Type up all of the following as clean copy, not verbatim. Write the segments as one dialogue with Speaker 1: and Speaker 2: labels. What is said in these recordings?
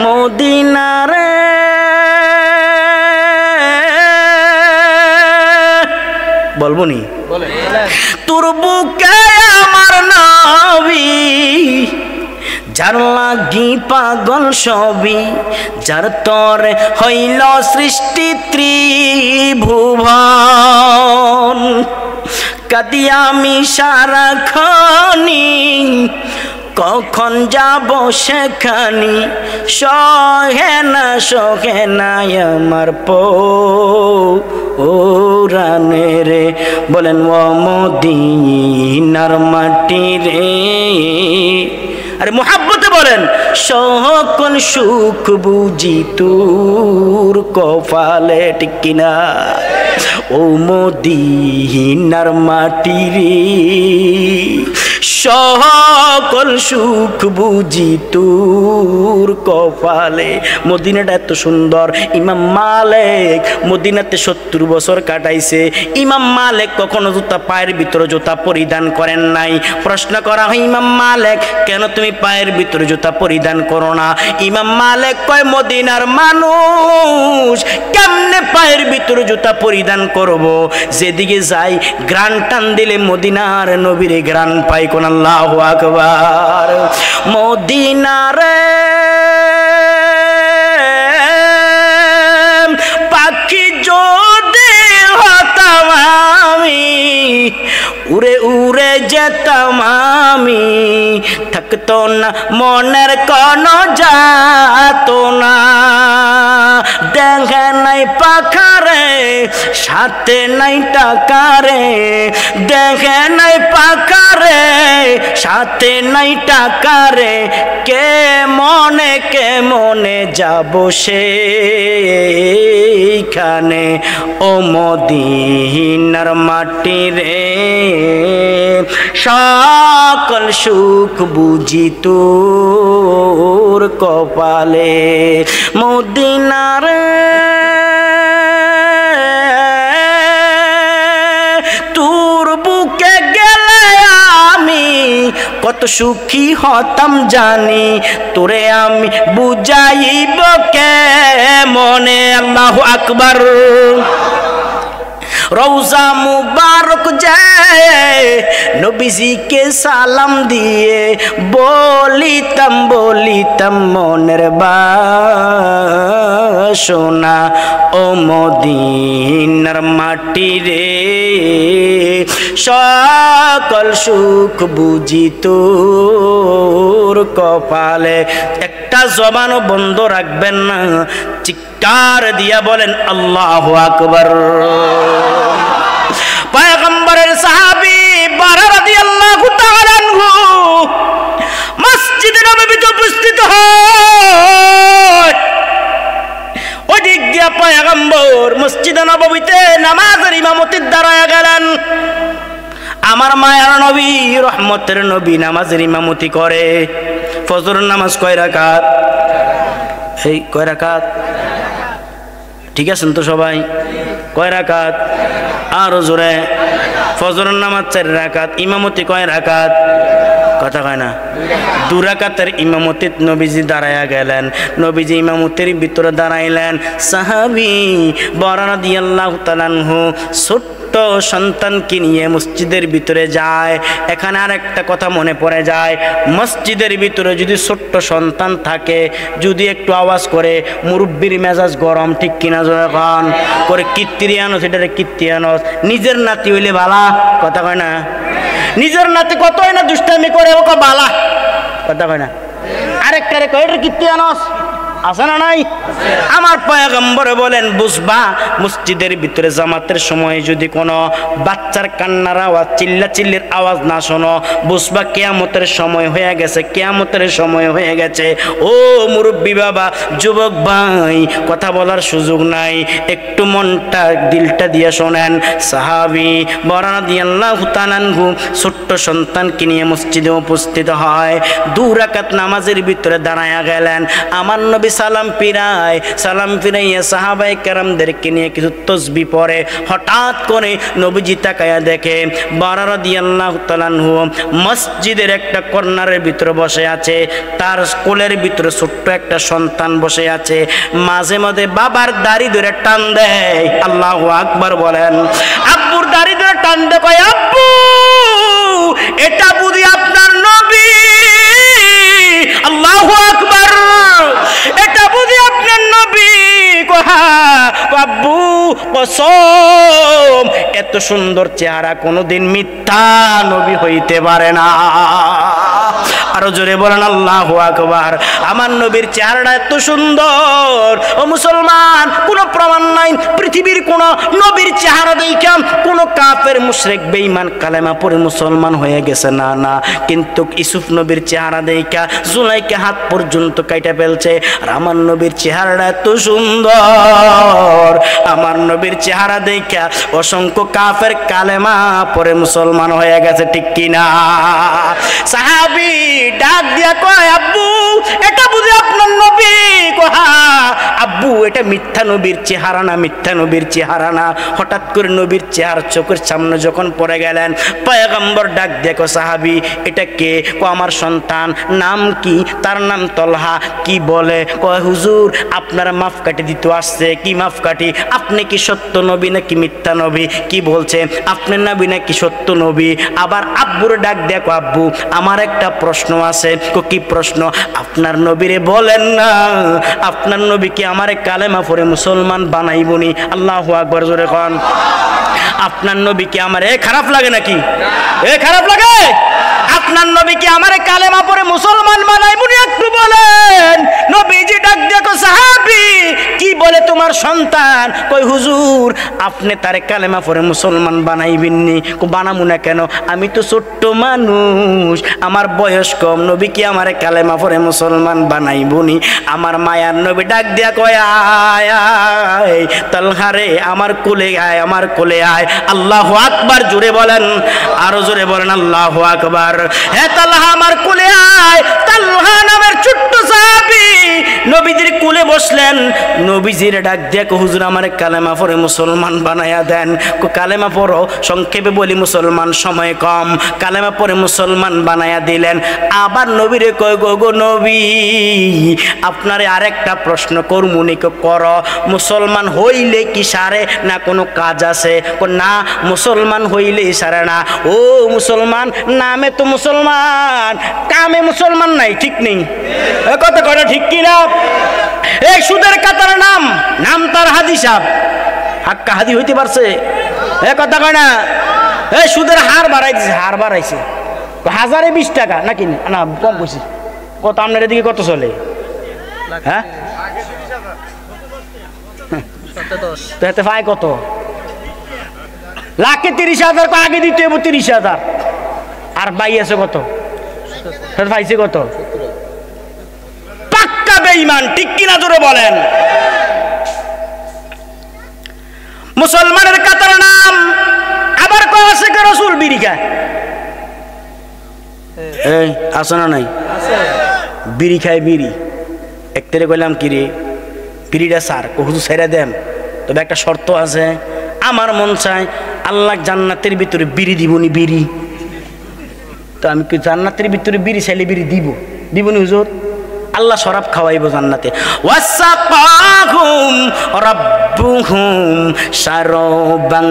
Speaker 1: মদিনারে বলবো নি তোর বুকে আমার নবী যার লাগি পাগল সবই যার তরে হইল সৃষ্টি ত্রিভুবন কাদি আমি সারাক্ষণি কখন যাব সেখানি সহে না আমার পরাণে রে বলেন ও মদিনার মাটি রে আরে মোহাব্বতে বলেন সকল সুখ বুঝি তোর কপালে ঠিক কিনা ও মদিনার মাটি রে সকল সুখ বুঝি তোর কপালে মদিনাটা এত সুন্দর ইমাম মালিক মদিনাতে 70 বছর কাটাইছে ইমাম মালিক কখনো জুতা পায়ের ভিতরে জুতা পরিধান করেন নাই প্রশ্ন করা হয় ইমাম মালিক কেন তুমি পায়ের ভিতরে জুতা পরিধান করো না ইমাম মালিক কয় মদিনার মানুষ কেমনে পায়ের ভিতরে জুতা পরিধান করব যেদিকে যাই গ্রান টান দিলে মদিনার নবীর গ্রান পাই কোন আল্লাহু আকবার মদিনারে পাখি যদি হতাম আমি উড়ে উড়ে যেতাম আমি থাকতো না মনের কোনো যাতো না দেখে নাই পাখারে সাথে নাই টাকারে দেখে নাই পাখারে সাথে নাই টাকারে কে মনে যাব সেইখানে ও মদিনার মাটি রে সকল সুখ বুঝি তোর কপালে মদিনার তোর বুকে গেলে আমি কত সুখী হতাম জানি তোরে আমি বুঝাইব কে মনে আল্লাহু আকবার রওজা মুবারক যায় নবীজিকে সালাম দিয়ে বলিতাম মনের বাসনা ও মদিনার মাটি রে সকল সুখ বুঝি তোর কপালে একটা জবানও বন্ধ রাখবেন না চিৎকার দিয়া বলেন আল্লাহু আকবার পয়গম্বরের সাহাবী বারা রাদিয়াল্লাহু তাআলা আনহু মসজিদে নববীতে উপস্থিত হয় ওদিক দিয়া পয়গম্বর মসজিদে নববীতে নামাজের ইমামতির দাঁড়ায়া গেলেন আমার মায়ার নবী রহমতের নবী নামাজের ইমামতি করে ফজর নামাজ কয় রাকাত এই কয় রাকাত ঠিক আছেন তো সবাই কয় রাকাত আরো জোরে ফজরের নামাজ 4 রাকাত ইমামতি কয় রাকাত কথা কয় না 2 রাকাতের ইমামতিত নবীজি দাঁড়ায়া গেলেন নবীজি ইমামতির ভিতরে দাঁড়াইলেন সাহাবী বরা রাদিয়াল্লাহু তাআলা আনহু ছোট্ট সন্তানকে নিয়ে মসজিদের ভিতরে যায় এখানে আরেকটা কথা মনে পড়ে যায় মসজিদের ভিতরে যদি ছোট্ট সন্তান থাকে যদি একটু আওয়াজ করে মুরব্বির মেজাজ গরম ঠিক কিনা যখন করে কীর্তিয়ানো সেটারে কীর্তিয়ানো নিজের নাতি হইলে বালা কথা কয় না নিজের নাতি কত হয় না দুষ্টামি করে ওকে বালা কথা কয় না আরেকটারে কয় এটা কীর্তিয়ানস আছে না নাই আমার পয়গম্বর বলেন বুঝবা মসজিদের ভিতরে জামাতের সময় যদি কোনো বাচ্চার কান্নার আওয়াজ চিল্লাচিল্লির আওয়াজ না শোনো বুঝবা কিয়ামতের সময় হয়ে গেছে কিয়ামতের সময় হয়ে গেছে ও মুরব্বী বাবা যুবক ভাই কথা বলার সুযোগ নাই একটু মনটা দিলটা দিয়ে শোনেন সাহাবী বরা রাদিয়াল্লাহু তাআলা আনহু ছোট্ট সন্তানকে নিয়ে মসজিদে উপস্থিত হয় 2 রাকাত নামাজের ভিতরে দাঁড়ায়া গেলেন আমার নবী সালাম ফিরাইয়া সাহাবায়ে কেরামদেরকে নিয়ে কিছু তাসবিহ পড়ে। হঠাৎ করে নবীজি তাকায়া দেখে বারা রাদিয়াল্লাহু তাআলা আনহু মসজিদের একটা কর্নারের ভিতরে বসে আছে, তার কোলের ভিতরে ছোট্ট একটা সন্তান বসে আছে। মাঝে মাঝে বাবার দাড়ি ধরে টান দেয়, আল্লাহু আকবার বলেন। আব্বুর দাড়ি ধরে টান দেয়, কয় আব্বু এটা বুঝি আপনার নবী, আল্লাহু আকবার, এটা বুঝি আপনার নবী। আব্বু কসম, এত সুন্দর চেহারা কোনোদিন মিথ্যা নবী হইতে পারে না। আরো জোরে বলেন আল্লাহু আকবার। আমার নবীর চেহারাটা এত সুন্দর, ও মুসলমান কোনো প্রমাণ নাই পৃথিবীর কোন নবীর চেহারা দেখাম কোন কাফের মুশরিক বেঈমান কালেমা পড়ে মুসলমান হয়ে গেছে, না না। কিন্তু ইউসুফ নবীর চেহারা দেখা জুলাইকে হাত পর্যন্ত কাইটা ফেলছে। আর আমার নবীর চেহারাটা এত সুন্দর, আমার নবীর চেহারা দেখা অসংখ্য কাফের কালেমা পড়ে মুসলমান হয়ে গেছে, ঠিক কিনা? সাহাবী ডাক দিয়া কয় আব্বু এটা বুঝি আপনার নবী? আব্বু এটা মিথ্যা নবীর চেহারা না, মিথ্যা নবীর চেহারা না। হঠাৎ করে নবীর চেহারা চোখের সামনে যখন পড়ে গেলেন, পয়গম্বর ডাক দেখো সাহাবী এটা কে? আমার সন্তান। নাম কি? তার নাম তলহা। কি বলে? কয় হুজুর আপনার মাপকাঠি দিতে আসছে। কি মাপকাঠি? আপনি কি সত্য নবী নাকি মিথ্যা নবী? কি বলছে? আপনি নবী নাকি সত্য নবী? আবার আব্বুর ডাক দেখো আব্বু আমার একটা প্রশ্ন আছে। কি প্রশ্ন? আপনার নবীরে বলেন না, আপনার নবী কি আমারে কালেমা পড়ে মুসলমান বানাইবনি? আল্লাহু আকবার জোরে কোন। আপনার নবী কি আমারে খারাপ লাগে নাকি? খারাপ লাগে? আপনার নবী কি আমারে কালেমা পড়ে মুসলমান বানাইবনি? একটু বলেন। নবীজি ডাক দেখো সাহাবী কি বলে তোমার সন্তান? কই হুজুর আপনি তারে কালেমা পড়ে মুসলমান বানাইবেননি। বানামু না কেন? আমি তো ছোট্ট মানুষ, আমার বয়স কম, নবী কি আমারে কালেমা পড়ে মুসলমান বানাইবনি? আমার মায়ার নবী ডাক দিয়া কয় আয় আয় তালহা রে আমার কোলে আয়, আমার কোলে আয়। আল্লাহু আকবার জোরে বলেন, আরো জোরে বলেন আল্লাহু আকবার। হে তালহা আমার কোলে আয়। তালহা নামের ছোট্ট সাহাবী নবীজির কোলে বসলেন। নবীজির ডাক দিয়ে হুজুর আমারে কালেমা পড়ে মুসলমান বানায়া দেন। কালেমা পড়ো, সংক্ষেপে বলি মুসলমান সময় কম। কালেমা পড়ে মুসলমান বানায়া দিলেন। আবার নবীরে কয় গো নবী আপনারে আরেকটা প্রশ্ন করমুনি, কর মুসলমান হইলে কি সারে না কোনো কাজ আছে? না মুসলমান হইলে সারে না। ও মুসলমান নামে তো মুসলমান, কামে মুসলমান নাই, ঠিক নেই? কথা কটা ঠিক কিনা? এই সুদের কাতার নাম নাম তার হাজি সাহেব, হাক্কা হাজি হইতে পারছে? কথা কয় না? এই সুদের হার বাড়াইছে, হার বাড়াইছে 1020 টাকা নাকি না কম কইছি? কত আপনার এদিকে কত চলে? হ্যাঁ তো পায় কত? লাখে 30,000 আগে দিতে হবে 30,000। আর বাই আছে কত? পাইছে কত? পাক্কা বেঈমান, ঠিক কিনা জোরে বলেন। মুসলমানের কাতার নাম আবার কয় আছে কে? রাসূল বিড়ি খায়। এই আছে না নাই? বিড়ি খায়, বিড়ি। একটারে কইলাম কি রে বিড়িটা সার, হুজুর ছেড়ে দেন, তবে একটা শর্ত আছে। আমার মন চায় আল্লাহ জান্নাতের ভিতরে বিড়ি দিবনি, বিড়ি। তো আমি কি জান্নাতের ভিতরে বিড়ি চাইলে বিড়ি দিবনি হুজুর? আল্লাহ শরাব খাওয়াইব জান্নাতে। ওয়াসাকাহুম রাব্বুহুম শারাবান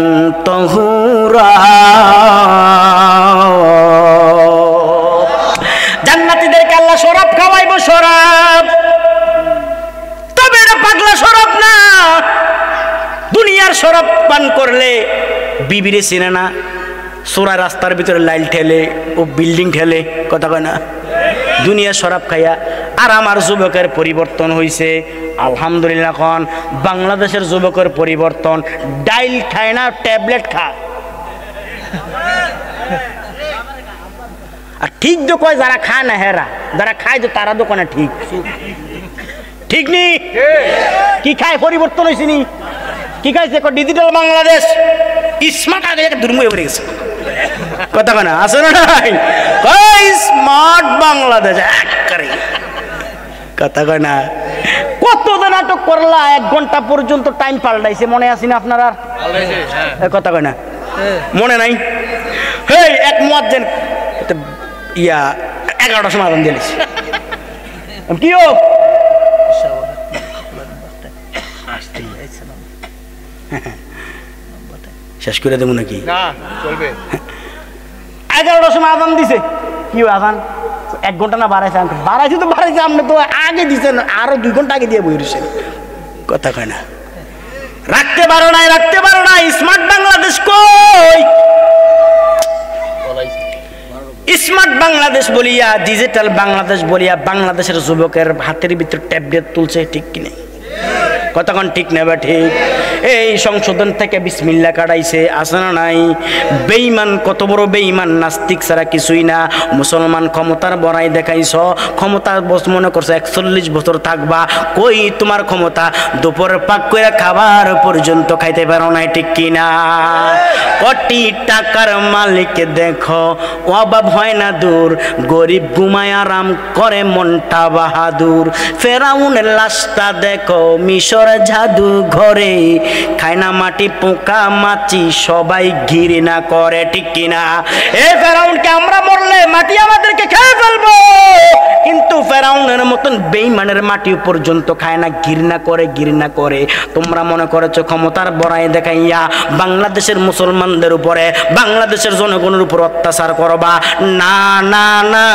Speaker 1: তাহুরা। জান্নাতীদেরকে আল্লাহ শরাব খাওয়াইব, শরাব। তবে এটা পাগলা শরাব না। দুনিয়ার শরাব পান করলে বিবিরে চিনে না, সোরা রাস্তার ভিতরে লাইল ঠেলে, ও বিল্ডিং ঠেলে, কথা কয় না? দুনিয়া শরাব খাইয়া। আর আমার যুবকের পরিবর্তন হয়েছে আলহামদুলিল্লাহ। এখন বাংলাদেশের যুবকের পরিবর্তন, ডাইল খায় না, ট্যাবলেট খায়। আর ঠিক তো কয় যারা খায় না হেরা, যারা খায় তো তারা দোকানে ঠিক, ঠিক নি? কি খায়? পরিবর্তন হয়েছে নি? কি খাইছে? ডিজিটাল বাংলাদেশ, স্মার্ট আগে দুর্ময় হয়ে গেছে, কথা কয় না? আছে না নাই? স্মার্ট বাংলাদেশ, কথা কয় না? নাটক করলা 1 ঘন্টা পর্যন্ত টাইম পাল্টাইছে, মনে আছে না আপনার? আর কথা কয় না, মনে নাই? হেই এক মুয়াজ্জিন ইয়া 11টার সময় আজান দিয়েছে, কি হোক শেষ করে দেবো নাকি? 11টার সময় আজান দিছে, কি আজান 1 ঘন্টা না বাড়াইছে? বাড়াইছে তো বাড়াইছে, আপনি তো আগে দিচ্ছেন, আরো 2 ঘন্টা আগে দিয়ে বই রয়েছেন, কথা কয় না। রাখতে পারো নাই, রাখতে পারো নাই। স্মার্ট বাংলাদেশ কই? স্মার্ট বাংলাদেশ বলিয়া, ডিজিটাল বাংলাদেশ বলিয়া বাংলাদেশের যুবকের হাতের ভিতর ট্যাবলেট তুলছে, ঠিক কি নেই? কতক্ষণ ঠিক নেবে ঠিক? এই সংশোধন থেকে বিসমিল্লাহ কাটাইছে, আছে না নাই? বেঈমান, কত বড় বেঈমান, নাস্তিক ছাড়া কিছুই না। মুসলমান ক্ষমতার বড়াই দেখাইছ, ক্ষমতা বস মনে করছে 41 বছর থাকবা, কই তোমার ক্ষমতা? দুপুর পাক করে খাবার পর্যন্ত খাইতে পারো নাই, ঠিক কিনা? কোটি টাকার মালিক দেখো, অভাব হয় না দূর, গরিব ঘুমায় আরাম করে মনটা বাহাদুর। ফেরাউনের লাশটা দেখো, মিশর জাদু ঘরে, খায় না মাটি পোকা মাছি, সবাই ঘৃণা করে, ঠিক কিনা? এ ফেরাউনকে আমরা মরলে মাটি আমাদেরকে খেয়ে ফেলবো, কিন্তু ফেরাউনের মতন বেঈমানের মাটি পর্যন্ত খায় না, ঘৃণা করে, ঘৃণা করে। তোমরা মনে করেছো ক্ষমতার বড়াই দেখাইয়া বাংলাদেশের মুসলমানদের উপরে, বাংলাদেশের জনগণের উপর অত্যাচার করবা? না না না,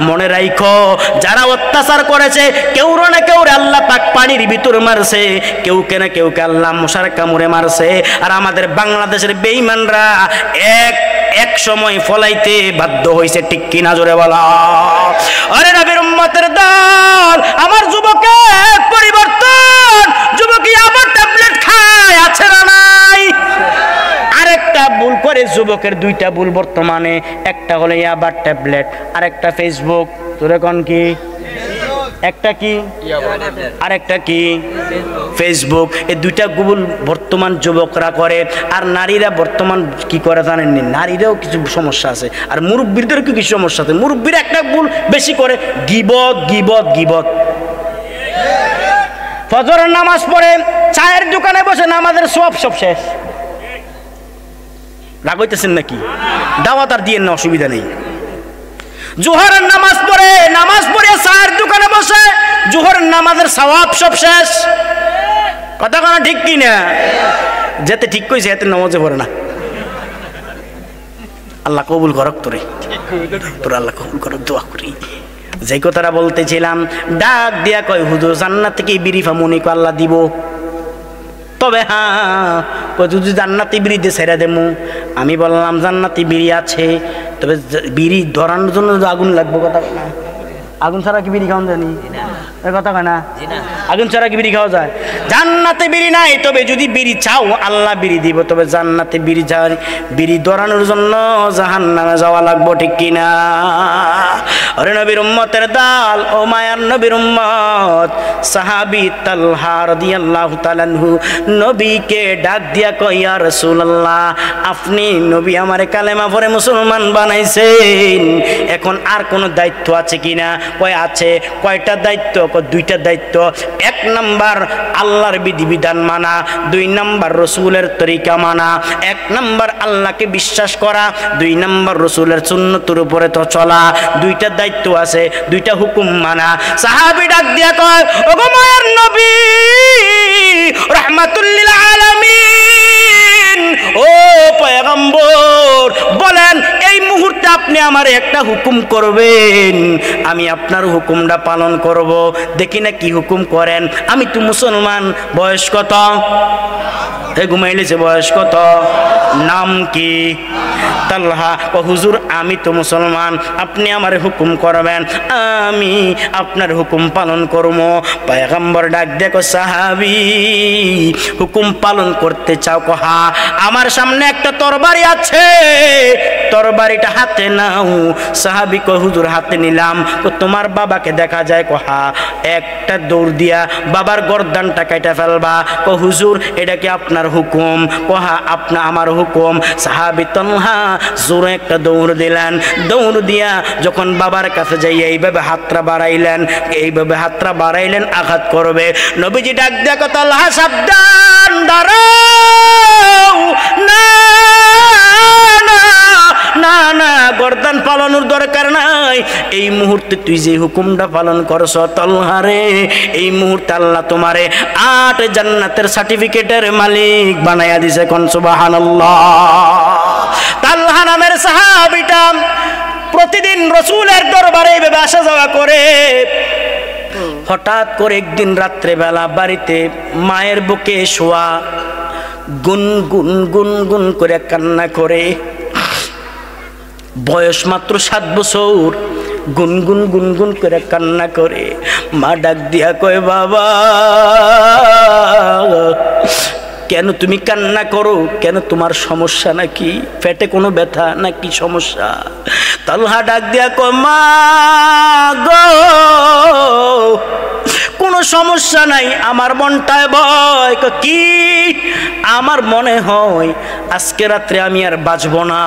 Speaker 1: মনে রাখো যারা অত্যাচার করেছে, কেউ না কেউ আল্লাহ পাক পানির ভিতর মারছে, কেউ কেনা কেউ কে আল্লাহ মশার কামড়ে মারছে। আর আমাদের বাংলাদেশের বেঈমানরা এক সময় ফলাইতে বাধ্য হয়েছে, ঠিক কিনা? জোরে বলা। আরে নবীর উম্মতের দল, আমার যুবকের পরিবর্তন, যুবকই আবার ট্যাবলেট খায়, আছে না নাই? আরেকটা ভুল করে যুবকের, 2টা ভুল বর্তমানে, একটা হলো আবার ট্যাবলেট, আরেকটা ফেসবুক। তোরে কোন কি? একটা কি আর একটা কি? ফেসবুক। এই 2টা ভুল বর্তমান যুবকরা করে। আর নারীরা বর্তমান কি করে জানেননি? নারীরাও কিছু সমস্যা আছে, আর মুরব্বীদেরও কিছু সমস্যা আছে। মুরব্বীরা একটা ভুল বেশি করে, গিবত গিবত গিবত। ফজরের নামাজ পড়ে চায়ের দোকানে বসে নামাজের সব শেষ। রাগ হইতেছেন নাকি? দাওয়াত আর দিয়ে না, অসুবিধা নেই। জোহরের নামাজ পড়ে চায়ের দোকানে বসে, জোহরের নামাজের সওয়াব সব শেষ। কথা কোনো ঠিক কি না? যেতে ঠিক কইছে এতে নামাজে পড়ে না। আল্লাহ কবুল করক তোরে, তোর আল্লাহ কবুল করক, দোয়া করি। যে কথাটা বলতেছিলাম, ডাক দিয়া কয় হুজুর জান্নাত থেকে বিড়ি ফামুনি কো আল্লাহ দিব, তবে হ্যাঁ যদি জান্নাতি বিড়ি দিয়ে ছেড়ে দেবো। আমি বললাম জান্নাতি বিড়ি আছে, তবে বিড়ি ধরানোর জন্য আগুন লাগবে, কথা না? আগুন ছাড়া কি বিড়ি খাওয়া জানি? কথা কয় না? আগুন ছাড়া কি বিড়ি খাওয়া যায়? জান্নাতে বিড়ি নাই, তবে যদি বিড়ি চাও আল্লাহ বিড়ি দিব, তবে জান্নাতে বিড়ি চাই, বিড়ি ধরানোর জন্য জাহান্নামে যাওয়া লাগবো, ঠিক কিনা? আরে নবীর উম্মতের দল, ও মায়ার নবীর উম্মত, সাহাবী তালহা রাদিয়াল্লাহু তাআলা আনহু নবীকে ডাক দিয়া কয়, ইয়া রাসূলুল্লাহ, আপনি নবী আমারে কালেমা পড়ে মুসলমান বানাইছেন, এখন আর কোন দায়িত্ব আছে কিনা? কয় আছে। কয়টা দায়িত্ব? 2টা দায়িত্ব। 1 নাম্বার আল্লাহর বিধিবিধান মানা, 2 নাম্বার রসুলের তরিকা মানা। 1 নাম্বার আল্লাহকে বিশ্বাস করা, 2 নাম্বার রসুলের সুন্নতের উপরে তো চলা। 2টা দায়িত্ব আছে, 2টা হুকুম মানা। সাহাবী ডাক দিয়া কয়, ওগো মায়ের নবী রাহমাতুল লিল আলামিন, ও পয়গম্বর, বলেন এই মুহূর্তে আপনি আমার একটা হুকুম করবেন, আমি আপনার হুকুমটা পালন করব। দেখি না কি হুকুম করেন। আমি তো মুসলমান। বয়স কত? ঘুমাইলেছে। বয়স কত? নাম কি? তালহা। হুজুর আমি তো মুসলমান, আপনি আমার হুকুম করবেন, আমি আপনার হুকুম পালন করব। পয়গম্বর ডাক দেখো, সাহাবী হুকুম পালন করতে চাও? কহা, আমার সামনে একটা তরবারি আছে, তরবারিটা হাতে নাও। সাহাবী কয় হুজুর হাতে নিলাম। তোমার বাবাকে দেখা যায়? কহা। একটা দৌড় দিয়া বাবার গর্দানটা কাটা ফেলবা। হুজুর এটা কি আপনার হুকুম? কহা আমার হুকুম। সাহাবী তালহা জোরে একটা দৌড় দিলেন। দৌড় দিয়া যখন বাবার কাছে যাই এইভাবে হাতটা বাড়াইলেন, আঘাত করবে। নবীজি ডাক দিয়া কয় তালহা সাবধান, দাঁড়াও। না না না, গর্দান পালানোর দরকার নাই। এই মুহূর্তে তুই যে হুকুমটা পালন করছ তালহা রে, এই মুহূর্তে আল্লাহ তোমারে 8 জান্নাতের সার্টিফিকেটের মালিক বানায়া দিছে। কোন সুবহানাল্লাহ। তালহা নামের সাহাবীটা প্রতিদিন রাসূলের দরবারে এইভাবে আসা যাওয়া করে। হঠাৎ করে একদিন রাত্রে বেলা বাড়িতে মায়ের বুকে শোয়া, গুনগুন গুনগুন করে কান্না করে। বয়স মাত্র 7 বছর, গুনগুন গুনগুন করে কান্না করে। মা ডাক দিয়া কয় বাবা কেন তুমি কান্না করো? কেন তোমার সমস্যা নাকি? পেটে কোনো ব্যথা নাকি সমস্যা? তালহা ডাক দিয়া কয় মা গো কোনো সমস্যা নাই, আমার মনটায় ভয়। কি? আমার মনে হয় আজকে রাত্রে আমি আর বাঁচব না।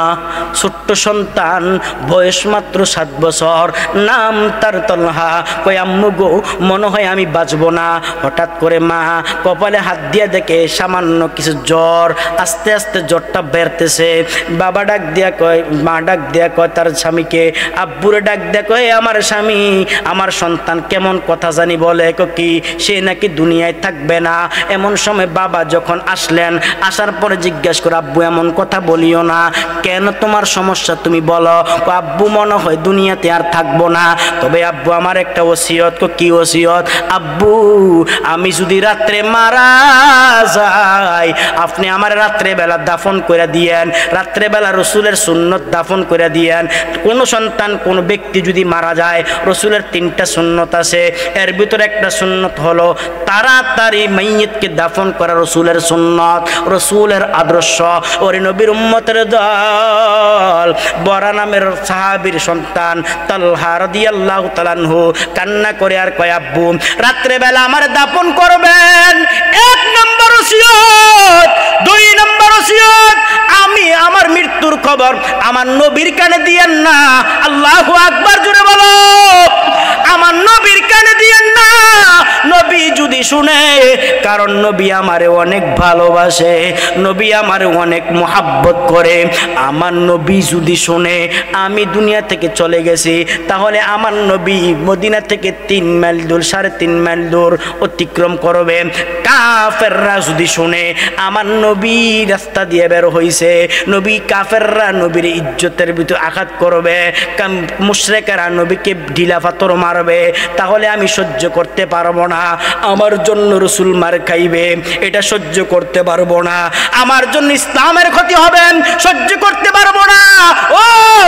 Speaker 1: ছোট্ট সন্তান, বয়স মাত্র 7 বছর, নাম তার তালহা। কই আম্মু গো মনে হয় আমি বাঁচব না। হঠাৎ করে মা কপালে হাত দিয়ে দেখে সামান্য কিছু জ্বর, আস্তে আস্তে জ্বরটা বেরতেছে। বাবা ডাক দিয়া কয়, মা ডাক দিয়া কয় তার স্বামীকে, আব্বুরে ডাক দিয়া কয় আমার স্বামী, আমার সন্তান কেমন কথা জানি বলে, কি সে নাকি দুনিয়ায় থাকবে না। এমন সময় বাবা যখন আসলেন, আসার পরে জিজ্ঞেস করে আব্বু এমন কথা বলিও না, কেন তোমার সমস্যা তুমি বলো। আব্বু মনে হয় দুনিয়াতে আর থাকবো না, তবে আব্বু আমার একটা ওসিয়ত। কি ওসিয়ত? আব্বু আমি যদি রাত্রে মারা যাই আপনি আমার রাত্রে বেলা দাফন করে দিয়েন। রাত্রে বেলা রসুলের সুন্নত দাফন করে দিয়েন। কোন সন্তান কোন ব্যক্তি যদি মারা যায় রসুলের 3টা সুন্নত আছে, এর ভিতরে একটা সুন্নত হলো তাড়াতাড়ি মাইয়িতকে দাফন করা রসুলের সুন্নত, রসুলের আদর্শ। ওরে নবীর উম্মতের দল বরা নামের সাহাবীর সন্তান তালহা রাদিয়াল্লাহু তাআলা আনহু কান্না করে আর কয় আব্বু রাত্রে বেলা আমার দাফন করবেন। 1 নম্বর ওসিয়ত, 2 নম্বর ওসিয়ত, আমি আমার মৃত্যুর খবর আমার নবীর কানে দিয়েন না। আল্লাহু আকবার, জোরে বলো। আমার নবীর কানে দিয়েন না, নবী যদি শুনে, কারণ নবী আমারে অনেক ভালোবাসে, নবী আমারে অনেক মোহাব্বত করে। আমার নবী যদি শুনে আমি দুনিয়া থেকে চলে গেছি, তাহলে আমার নবী মদিনা থেকে 3 মাইল দূর, 3.5 মাইল দূর অতিক্রম করবে। কাফেররা যদি শুনে আমার নবী রাস্তা দিয়ে বের হইছে, নবী কাফেররা নবীর ইজ্জতের ভিতর আঘাত করবে, মুশরিকরা নবীকে ঢিলা পাথর মারবে, তাহলে আমি সহ্য করতে পারবো না। আমার জন্য রাসূল মার খাইবে, এটা সহ্য করতে পারবো না। আমার জন্য ইসলামের ক্ষতি হবে, সহ্য করতে পারবো না। ও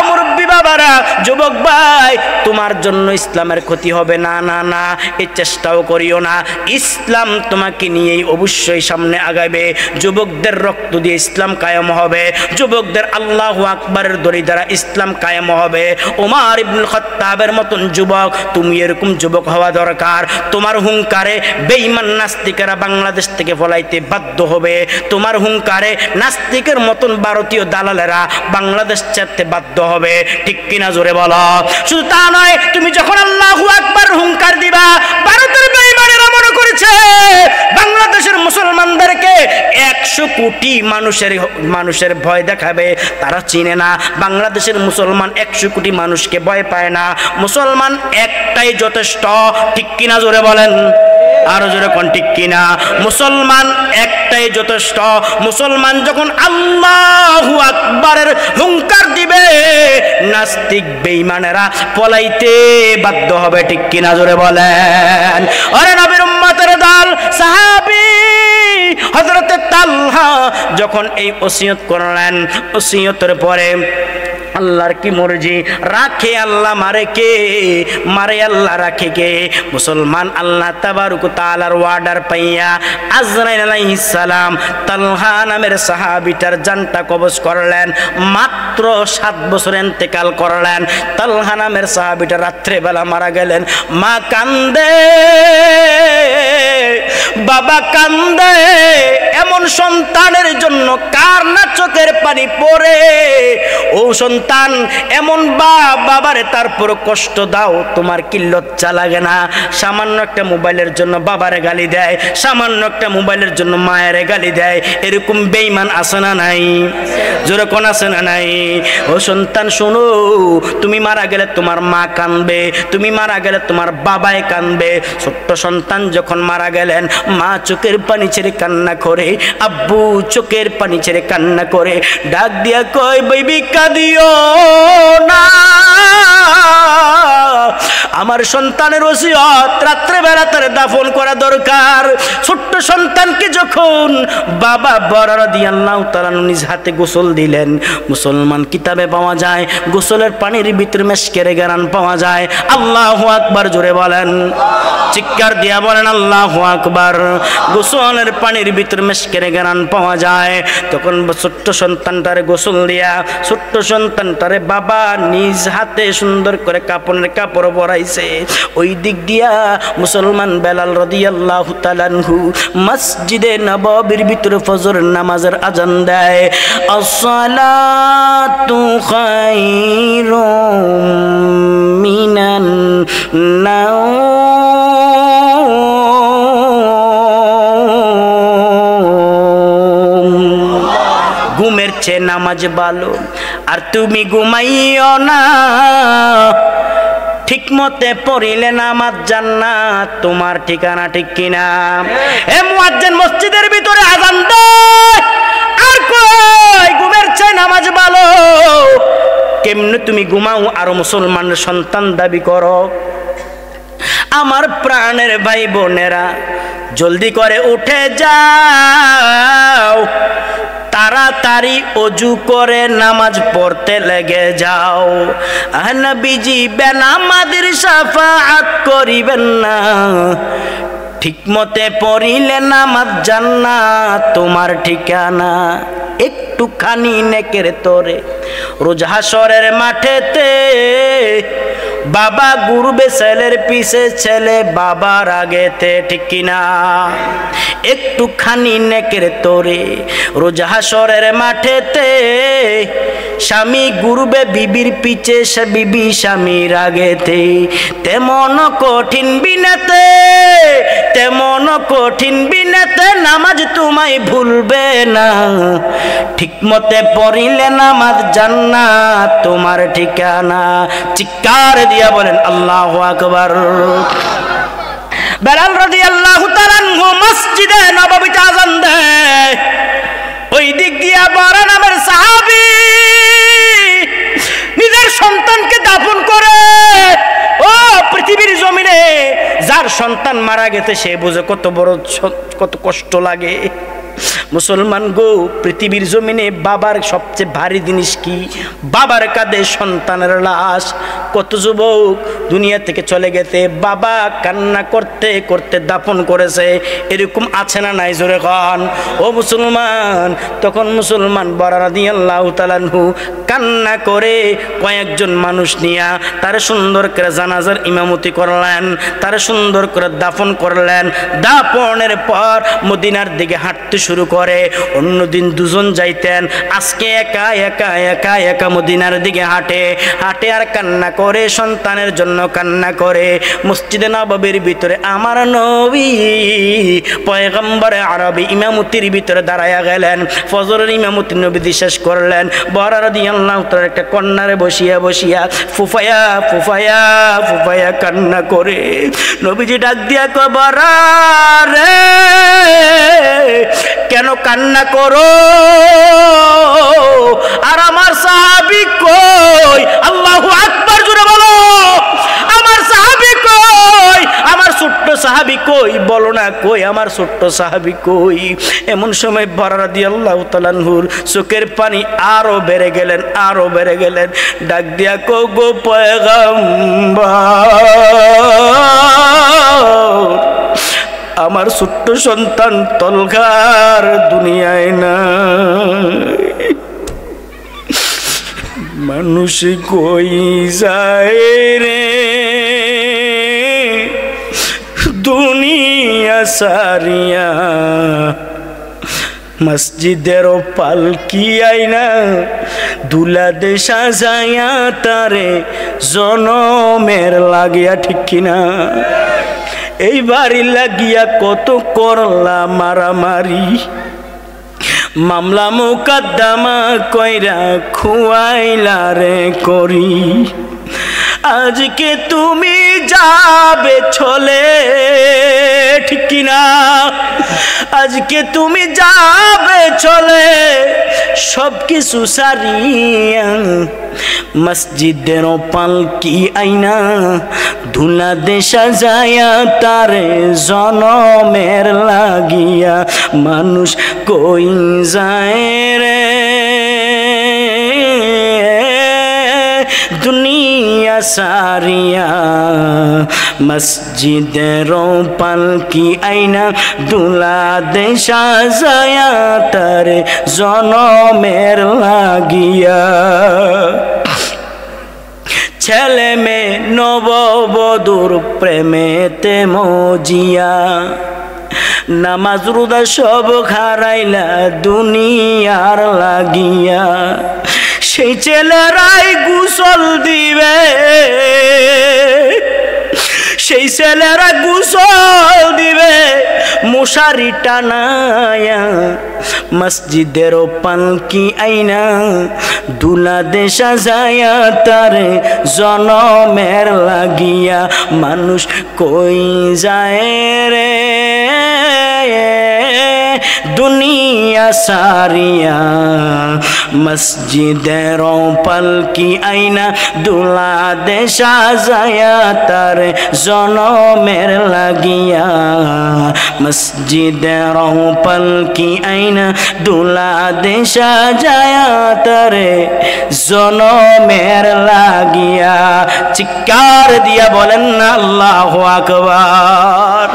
Speaker 1: মুরব্বী বাবারা, যুবক ভাই, তোমার জন্য ইসলামের ক্ষতি হবে না, না না, এই চেষ্টাও করিও না। ইসলাম তোমাকে নিয়েই অবশ্যই সামনে আগাবে। যুবকদের রক্ত দিয়ে ইসলাম কায়েম হবে, যুবকদের আল্লাহু আকবারের দড়ি দ্বারা ইসলাম কায়েম হবে। ওমর ইবনুল খাত্তাবের মতন যুবক, তুমি এরকম যুবক হওয়া দরকার। তোমার হুঙ্কারে বেঈমান নাস্তিকেরা বাংলাদেশ থেকে পলাইতে বাধ্য হবে, তোমার হুঙ্কারে নাস্তিকের মতন ভারতীয় দালালেরা বাংলাদেশ ছাড়তে বাধ্য হবে। ঠিক কিনা জোরে বলো। শুধু তা নয়, তুমি যখন আল্লাহু আকবার হুঙ্কার দিবা, ভারতের বেঈমানেরা মনে করেছে বাংলাদেশের মুসলমানদেরকে 100 কোটি মানুষের ভয় দেখাবে, তারা চিনে না বাংলাদেশের মুসলমান 100 কোটি মানুষকে ভয় পায় না। মুসলমান একটাই যথেষ্ট। ঠিক কিনা জোরে বলেন, আরো জোরে কোন ঠিক কিনা? মুসলমান একটাই যথেষ্ট। মুসলমান যখন আল্লাহু আকবারের হুঙ্কার দিবে, নাস্তিক বেঈমানেরা পলাইতে বাধ্য হবে। ঠিক কিনা জোরে বলেন। আরে নবীর উম্মতের দল সাহাবী হযরতে তালহা যখন এই ওসিয়ত করলেন, ওসিয়তের পরে আল্লাহর কি মর্জি, রাখে আল্লাহ, মারে কে? মারে আল্লাহ, রাখে কে? মুসলমান আল্লাহ তাবারক তাআলার ওয়ার্ডার পাইয়া আজরাইল আলাইহিস সালাম তালহা নামের সাহাবীটার জানটা কবজ করলেন। মাত্র 7 বছর ইন্তেকাল করলেন। তালহা নামের সাহাবীটা রাত্রে বেলা মারা গেলেন। মা কান্দে, বাবা কান্দে, এমন সন্তানের জন্য কার না চোখের পানি পড়ে? ও সন্তান, এমন বাবারে তারপর কষ্ট দাও, তোমার কি লজ্জা লাগে না? সামান্য একটা মোবাইলের জন্য বাবারে গালি দেয়, সামান্য একটা মোবাইলের জন্য মায়েরে গালি দেয়। এরকম বেঈমান আছে না নাই? জোরে কোন আছে না নাই? ও সন্তান শোনো, তুমি মারা গেলে তোমার মা কাঁদবে, তুমি মারা গেলে তোমার বাবাই কাঁদবে। ছোট্ট সন্তান যখন মারা গেলেন, মা চোখের পানি ছেড়ে কান্না করে, আব্বু চোখের পানি ছেড়ে কান্না করে, ডাক দিয়া কয়, বেবি কাঁদিও না, আমার সন্তানের ওসিয়ত রাত্রেবেলা তার দাফন করা দরকার। ছোট্ট সন্তানকে যখন বাবা বড় রাদিয়াল্লাহু তাআলা নিজ হাতে গোসল দিলেন, মুসলমান কিতাবে পাওয়া যায় গোসলের পানির ভিতরে মেশকের ঘ্রাণ পাওয়া যায়। আল্লাহু আকবার, জোরে বলেন, চিৎকার দিয়া বলেন আল্লাহু আকবার। গোসলের পানির ভিতরে মেশকের ঘ্রাণ পাওয়া যায়। তখন ছোট্ট সন্তানটারে গোসল দিয়া ছোট্ট সন্তানটারে বাবা নিজ হাতে সুন্দর করে কাপড়ের কাপড় পরাইছে। ওই দিক দিয়া মুসলমান বেলাল রাদিয়াল্লাহু তাআলা আনহু মসজিদে নববীর ভিতরে ফজর নামাজের আজান দেয়। আসসালাতু খায়রুম মিনান নাওম, ঘুমের চেয়ে নামাজ ভালো। আর তুমি ঘুমাইও না, ঠিক মতে পড়িলে নামাজ জান্নাত তোমার ঠিকানা, ঠিক কিনা? এ মুয়াজ্জিন মসজিদের ভিতরে আযান দেয় আর কই ঘুমের চেয়ে নামাজ ভালো। কেমনে তুমি ঘুমাও আর মুসলমানের সন্তান দাবি করো? আমার প্রাণের ভাই বোনেরা, জলদি করে উঠে যাও, তাড়াতাড়ি অজু করে নামাজ পড়তে লেগে যাও। নবীজি বেনামাজের শাফাআত করিবেন না, ঠিক মতে পড়িলে নামাজ জান্নাত তোমার ঠিকানা। একটুখানি নেকের তোরে রোজ হাসরের মাঠেতে বাবা ঘুরবে ছেলের পিছে, ছেলে বাবার আগেতে, ঠিক কিনা? একটুখানি নেকের তোরে রোজ হাসরের মাঠেতে স্বামী ঘুরবে বিবির পিছে, সে বিবি স্বামীর আগেতে। তেমন কঠিন বিনাতে, তেমন কঠিন বিনাতে নামাজ তোমায় ভুলবে না, ঠিক মতে পড়িলে নামাজ জান্নাত তোমার ঠিকানা। চিৎকার দিয়া বলেন আল্লাহু আকবার। বেলাল রাদিয়াল্লাহু তাআলা আনহু মসজিদে নববীতে আযান দেয়। ওই দিক দিয়া বড় নামের সাহাবী নিজের সন্তানকে দাফন করে। ও পৃথিবীর জমিনে যার সন্তান মারা গেছে সে বুঝে কত বড় কত কষ্ট লাগে। মুসলমান গো, পৃথিবীর জমিনে বাবার সবচেয়ে ভারী জিনিস কি? বাবার কাঁধে সন্তানের লাশ। কত যুবক দুনিয়া থেকে চলে গেছে, বাবা কান্না করতে করতে দাফন করেছে। এরকম আছে না নাই? জোরে খান ও মুসলমান। তখন মুসলমান বড় রাদিয়াল্লাহু তাআলা আনহু কান্না করে কয়েকজন মানুষ নিয়া তার সুন্দর করে জানাজার ইমামতি করলেন, তার সুন্দর করে দাফন করলেন। দাফনের পর মদিনার দিকে হাঁটতে শুরু করে। অন্যদিন দুজন যাইতেন, আজকে একা একা একা একা মদিনার দিকে হাঁটে হাঁটে আর কান্না করে, সন্তানের জন্য কান্না করে। মসজিদে নববীর ভিতরে আমার নবী পয়গম্বরে আরবী ইমামতির ভিতরে দাঁড়ায়া গেলেন। ফজরের ইমামতি নবী শেষ করলেন। বড় রাদিয়াল্লাহু তাআলা একটা কন্যারে বসিয়া বসিয়া ফুফায়া ফুফায়া ফুফায়া কান্না করে। নবীজি ডাক দিয়া কয়, বড় রে কেন কান্না করো? আর আমার সাহাবী কই? আল্লাহু আকবার জোরে বলো। আমার সাহাবী কই? আমার ছোট্ট সাহাবী কই, বলো না কই আমার ছোট্ট সাহাবী কই। এমন সময় বারা রাদিয়াল্লাহু তাআলা আনহুর চোখের পানি আরো বেড়ে গেলেন, আরো বেড়ে গেলেন। ডাক দিয়া কো গো পয়গম্বর, আমার ছোট্ট সন্তান তলগার দুনিয়ায় না, মানুষ কই যায় রে দুনিয়া সারিয়া, মসজিদের পালকি আইনা দুলা দে সাজায়া তারে জনমের লাগিয়া, ঠিক কিনা? এই বাড়ি লাগিয়া কত করলা মারামারি, মামলা মোকদ্দমা কইরা খুয়াইলা রে করি। আজকে তুমি যাবে চলে, ঠিক কিনা? আজকে তুমি যাবে চলে সব কিছু সারিয়া, মসজিদের পালকি আইনা ধুলা দে সাজায়া তারে জনমের লাগিয়া, মানুষ কই যায় রে দুনিয়া সারিয়া, মসজিদের পালকি আইনা দুলা দে সাজায়া তারে জনমের লাগিয়া। ছেলে মেয়ে নববধূর প্রেমেতে মজিয়া, নামাজ রোজা সব হারাইলা দুনিয়ার লাগিয়া। সেই ছেলেরাই গোসল দিবে, সেই ছেলেরা গোসল দিবে মশারি টানায়া, মসজিদের পালকি আইনা দুলা দে সাজায়া তারে জনমের লাগিয়া, মানুষ কই যায় রে দুনিয়া সারিয়া, মসজিদের পালকি আইনা দুলা দে সাজায়া তারে জনমের লাগিয়া, মসজিদের পালকি আইনা দুলা দে সাজায়া তারে জনমের লাগিয়া। চিৎকার দিয়া বলেন না আল্লাহু আকবার,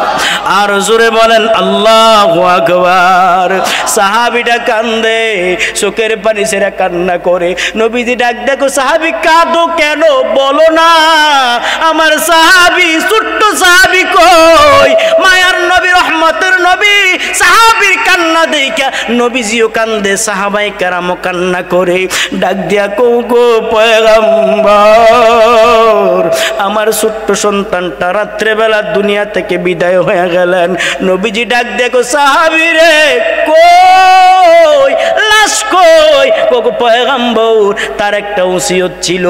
Speaker 1: আর জোরে বলেন আল্লাহু আকবার। সাহাবীটা কান্দে, চোখের পানি ছেড়ে কান্না করে। নবীজি ডাক দেখো সাহাবী কাঁদো কেন, বলো না আমার সাহাবী ছোট্ট সাহাবী কই। মায়ার নবী রহমতের নবী সাহাবীর কান্না দেখা নবীজিও কান্দে, সাহাবায়ে কেরামও কান্না করে। ডাক দিয়া কও গো পয়গম্বর, আমার ছোট্ট সন্তানটা রাত্রেবেলা দুনিয়া থেকে বিদায় হয়ে গেলেন। নবীজি ডাক দেখো সাহাবী রে কই, লাশ কই? গো পয়গম্বর, তার একটা ওসিয়ত ছিল।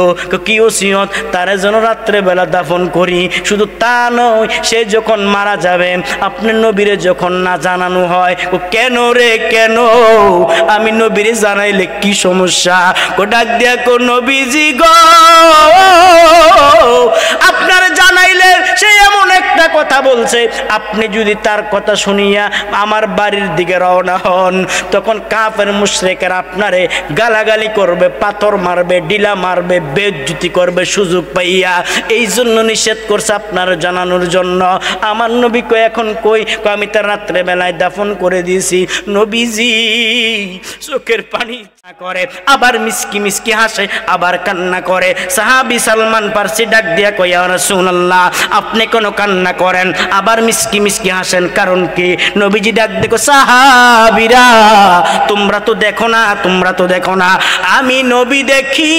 Speaker 1: কি ওসিয়ত? তারে যেন রাত্রেবেলা দাফন করি। শুধু তা নয়, সে যখন মারা যাবে আপনি নবীরে যখন না জানানো হয়। কেন রে কেন? আমি নবীরে জানাইলে কি সমস্যা? ডাক দিয়া কো নবীজি গো, আপনার জানাইলে সে এমন একটা কথা বলছে, আপনি যদি তার কথা শুনিয়া আমার বাড়ির দিকে রওনা হন, তখন কাফের মুশরিকেরা আপনারে গালাগালি করবে, পাথর মারবে, ডিলা মারবে, বেইজ্জতি করবে সুযোগ পাইয়া। এই জন্য নিষেধ করছে আপনার জানানোর জন্য। আমার নবী কই এখন কই? আমি তার রাত্রে বেলায় দাফন করে দিয়েছি। নবীজি চোখের পানি করে, আবার মিসকি মিসকি হাসে, আবার কান্না করে। সাহাবী সালমান ফারসি ডাক দিয়া কই, ইয়া রাসূলুল্লাহ আপনি কোন কান্না করেন আবার মিসকি মিসকি হাসেন, কারণ কি? নবীজি ডাক দেখো সাহাবীরা তোমরা তো দেখো না, তোমরা তো দেখো না, আমি নবী দেখি।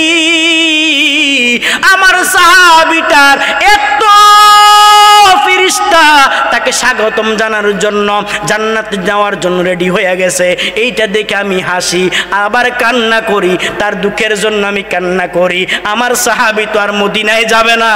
Speaker 1: আমার সাহাবীটার এত ফেরেশতা তাকে স্বাগতম জানানোর জন্য, জান্নাতে যাওয়ার জন্য রেডি হয়ে গেছে। এইটা দেখে আমি হাসি, আবার কান্না করি, তার দুঃখের জন্য আমি কান্না করি। আমার সাহাবী তো আর মদিনায় যাবে না,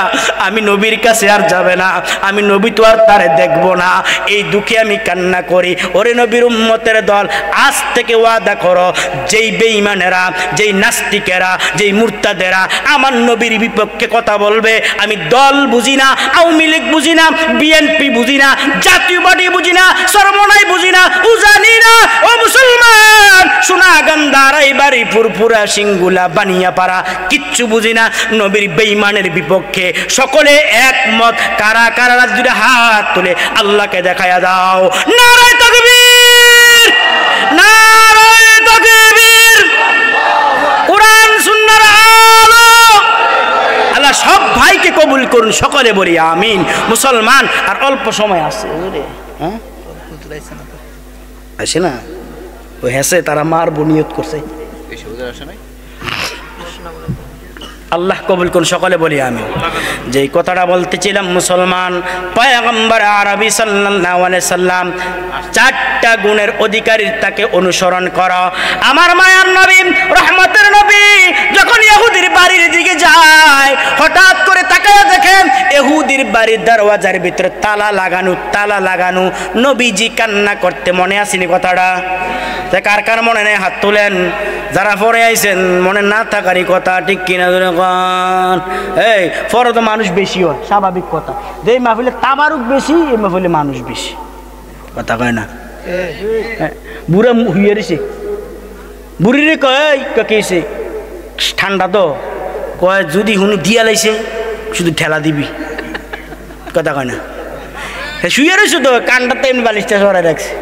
Speaker 1: আমি নবীর কাছে আর যাবে না, আমি নবী তো আর তারে দেখব না, এই দুঃখে আমি কান্না করি। ওরে নবীর উম্মতের দল, আজ থেকে ওয়াদা করো, যেই বেঈমানেরা, যেই নাস্তিকেরা, যেই মুরতাদেরা আমার নবীর বিপক্ষে কথা বলবে, আমি দল বুঝি না, আওয়ামী লীগ বুঝি না, না, বিএনপি বুঝি না, জাতীয় পার্টি বুঝি না, সরমনাই বুঝি না, উজানি না। ও মুসলমান, সোনাগান্দা, রায়বাড়ি, ফুরফুরা, সিঙ্গুলা, বানিয়াপাড়া কিচ্ছু বুঝি না। নবীর বেঈমানের বিপক্ষে সকলে একমত। কারা কারা রাজুরে হাত তুলে আল্লাহকে দেখায়া দাও। নারায়ে তাকবীর, নারায়ে তাকবীর। কোরআন সুন্নাহর আলো। আল্লাহ সব ভাইকে কবুল করুন, সকলে বলি আমিন। মুসলমান, আর অল্প সময় আছে, হ্যাঁ আসে না, ওই হেসে তারা মার বনিয়ত করছে। আল্লাহ কবুল করুন, সকলে বলি আমি। যেই কথাটা বলতেছিলাম, মুসলমান, পয়গম্বর আরবি সাল্লাল্লাহু আলাইহি সাল্লাম চারটা গুণের অধিকারী, তাকে অনুসরণ করো। আমার মায়ার নবী, রহমতের নবী যখন ইহুদির বাড়ির দিকে যায়, হঠাৎ করে তাকায়া দেখেন ইহুদির বাড়ির দরওয়াজার ভিতরে তালা লাগানো, তালা লাগানো। নবীজি কান্না করতে, মনে আসেনি কথাটা? কার কার মনে নেই হাত তোলেন। যারা পরে আইছেন মনে না থাকারই কথা, ঠিক কিনা? এই পরে তো মানুষ বেশি হয়, স্বাভাবিক কথা। যে মাহফিলে তাবারুক বেশি, এই মাহফিলে মানুষ বেশি, কথা কয় না? বুড়া হুইয়ে রয়েছে, বুড়িরে কয় কেছে ঠান্ডা তো, কয় যদি হুনি দিয়া লাইছে শুধু ঠেলা দিবি, কথা কয় না? শুয়ে রয়েছে তো, কানটা এমনি বালিশটা সরাই রাখছে।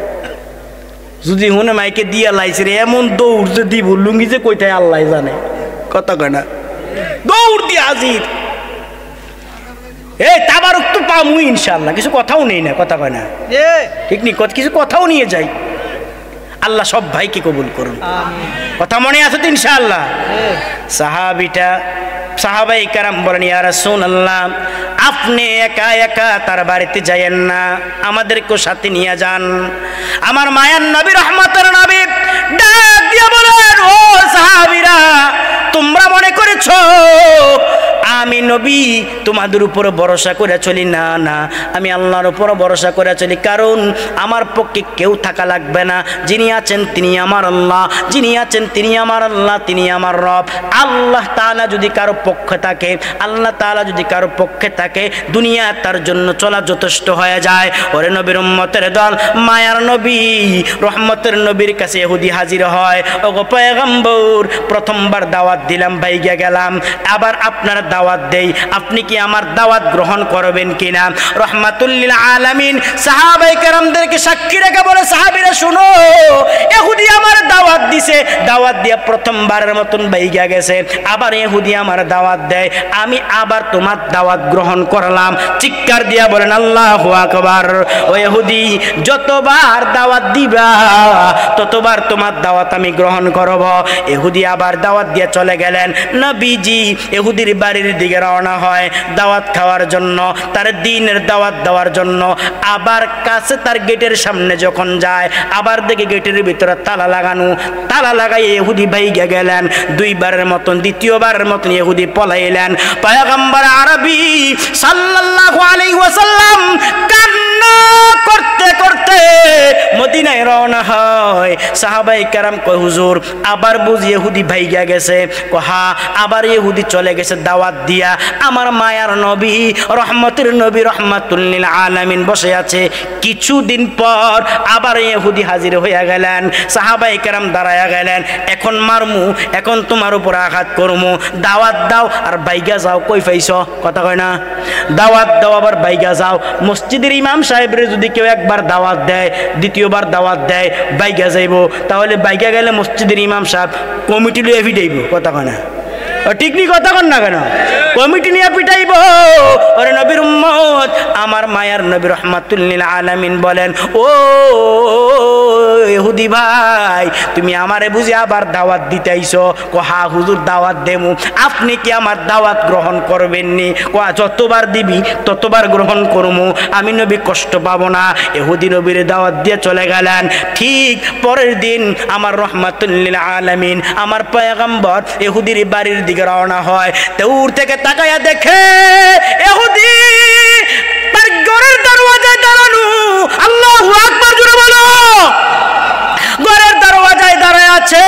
Speaker 1: যদি হুনে মাইকে দিয়া লাইছে রে, এমন দৌড় যে দিব, লুঙ্গি যে কইটাই আল্লাহ জানে, কথা কয় না? দৌড় দিয়ে হাজির। এই তাবারুক তো পামুই ইনশাআল্লাহ, কিছু কথাও নেই না, কথা কয় না? ঠিক নি, কিছু কথাও নিয়ে যাই। আল্লাহ সব ভাইকে কবুল করুন, কথা মনে আছে তো ইনশাআল্লাহ? সাহাবাই কারাম বলেন, ইয়া রাসূলুল্লাহ, আপনি একা একা তার বাড়িতে যাইয়েন না, আমাদেরকেও সাথে নিয়ে যান। আমার মায়ার নবী, রহমতের নবী ডাক দিয়া বলেন, ও সাহাবীরা, তোমরা মনে করেছো আমি নবী তোমাদের উপর ভরসা করে চলি? না না, আমি আল্লাহর উপর ভরসা করে চলি। কারণ আমার পক্ষে কেউ থাকা লাগবে না। যিনি আছেন তিনি আমার আল্লাহ, যিনি আছেন তিনি আমার আল্লাহ, তিনি আমার রব। আল্লাহ তাআলা যদি কারো পক্ষে থাকে, আল্লাহ তাআলা যদি কারো পক্ষে থাকে, দুনিয়া তার জন্য চলা যথেষ্ট হয়ে যায়। ওরে নবীর উম্মতের দল, মায়ার নবী, রহমতের নবীর কাছে ইহুদি হাজির হয়। ওগো পয়গম্বর, প্রথমবার দাওয়াত দিলাম, ভাইগা গেলাম, আবার আপনার দাওয়াত দেই, আপনি কি আমার দাওয়াত গ্রহণ করবেন কিনা? রহমাতুল লিল আলামিন সাহাবায়ে কেরামদেরকে সাক্ষী রেখে বলে, সাহাবীরা শুনো, ইহুদি আমার দাওয়াত দিছে, দাওয়াত দিয়া প্রথমবারের মতন বাইগা গেছে, আবার ইহুদি আমার দাওয়াত দেয়, আমি আবার তোমার দাওয়াত গ্রহণ করলাম। চিৎকার দিয়া বলেন আল্লাহু আকবার। ও ইহুদি, যতবার দাওয়াত দিবা ততবার তোমার দাওয়াত আমি গ্রহণ করব। ইহুদি আবার দাওয়াত দিয়ে চলে গেলেন। নবীজি ইহুদির বাড়ির দিকে রওনা হয় দাওয়াত খাওয়ার জন্য, তার দ্বীনের দাওয়াত দেওয়ার জন্য। আবার কাছে তার গেটের সামনে যখন যায়, আবার দেখে গেটের ভিতরে তালা লাগানো, তালা লাগাই ইহুদি ভাইগা গেলেন। দুইবারের মতন, দ্বিতীয়বারের মতন ইহুদি পলাইলেন। পয়গম্বর আরবি সাল্লাল্লাহু আলাইহি ওয়াসাল্লাম কান্না করতে করতে মদিনায় রওনা হয়। সাহাবায়ে কেরাম কয়, হুজুর আবার বুঝি ইহুদি ভাইগা গেছে? কহা, আবার ইহুদি চলে গেছে দাওয়াত দিয়া। আমার মায়ার নবী, রহমতের নবী, রহমাতুল লিল আলামিন বসে আছে। কিছুদিন পর আবার ইহুদি হাজির হইয়া গেলেন। সাহাবায়ে কেরাম দাঁড়ায়া গেলেন, এখন মারমু, এখন তোমার উপর আঘাত করমু, দাওয়াত দাও আর বাইগা যাও। কই পাইছ, কথা কয় না? দাওয়াত দাও আবার বাইগা যাও। মসজিদের ইমাম সাহেবরে যদি কেউ একবার দাওয়াত দেয়, দ্বিতীয়বার দাওয়াত দেয়, বাইগা যাইব, তাহলে বাইগা গেলে মসজিদের ইমাম সাহেব কমিটি লিয়ে ফিটাইব, কথা কয় না? ঠিক নি, কথা কন না কেন? কমিটি নিয়ে পিটাইব। ওরে নবীর উম্মত, আমার মায়ার নবী রহমাতুল লিল আলামিন বলেন, ও ইহুদি ভাই, তুমি আমারে বুঝি আবার দাওয়াত দিতে আইছো? হা হুজুর, দাওয়াত দেমু। আপনি কি আমার দাওয়াত গ্রহণ করবেন নি? যতবার দিবি ততবার গ্রহণ করমু, আমি নবী কষ্ট পাবো না। ইহুদি নবীর দাওয়াত দিয়ে চলে গেলেন। ঠিক পরের দিন আমার রহমাতুল লিল আলামিন, আমার পয়গম্বর ইহুদির বাড়ির দিকে রওনা হয়। দূর থেকে তাকায়া দেখে ইহুদি তার ঘরের দরওয়াজায় দাঁড়ানো। আল্লাহু আকবার, জোরে বলো। ঘরের দরওয়াজায় দাঁড়ায় আছে।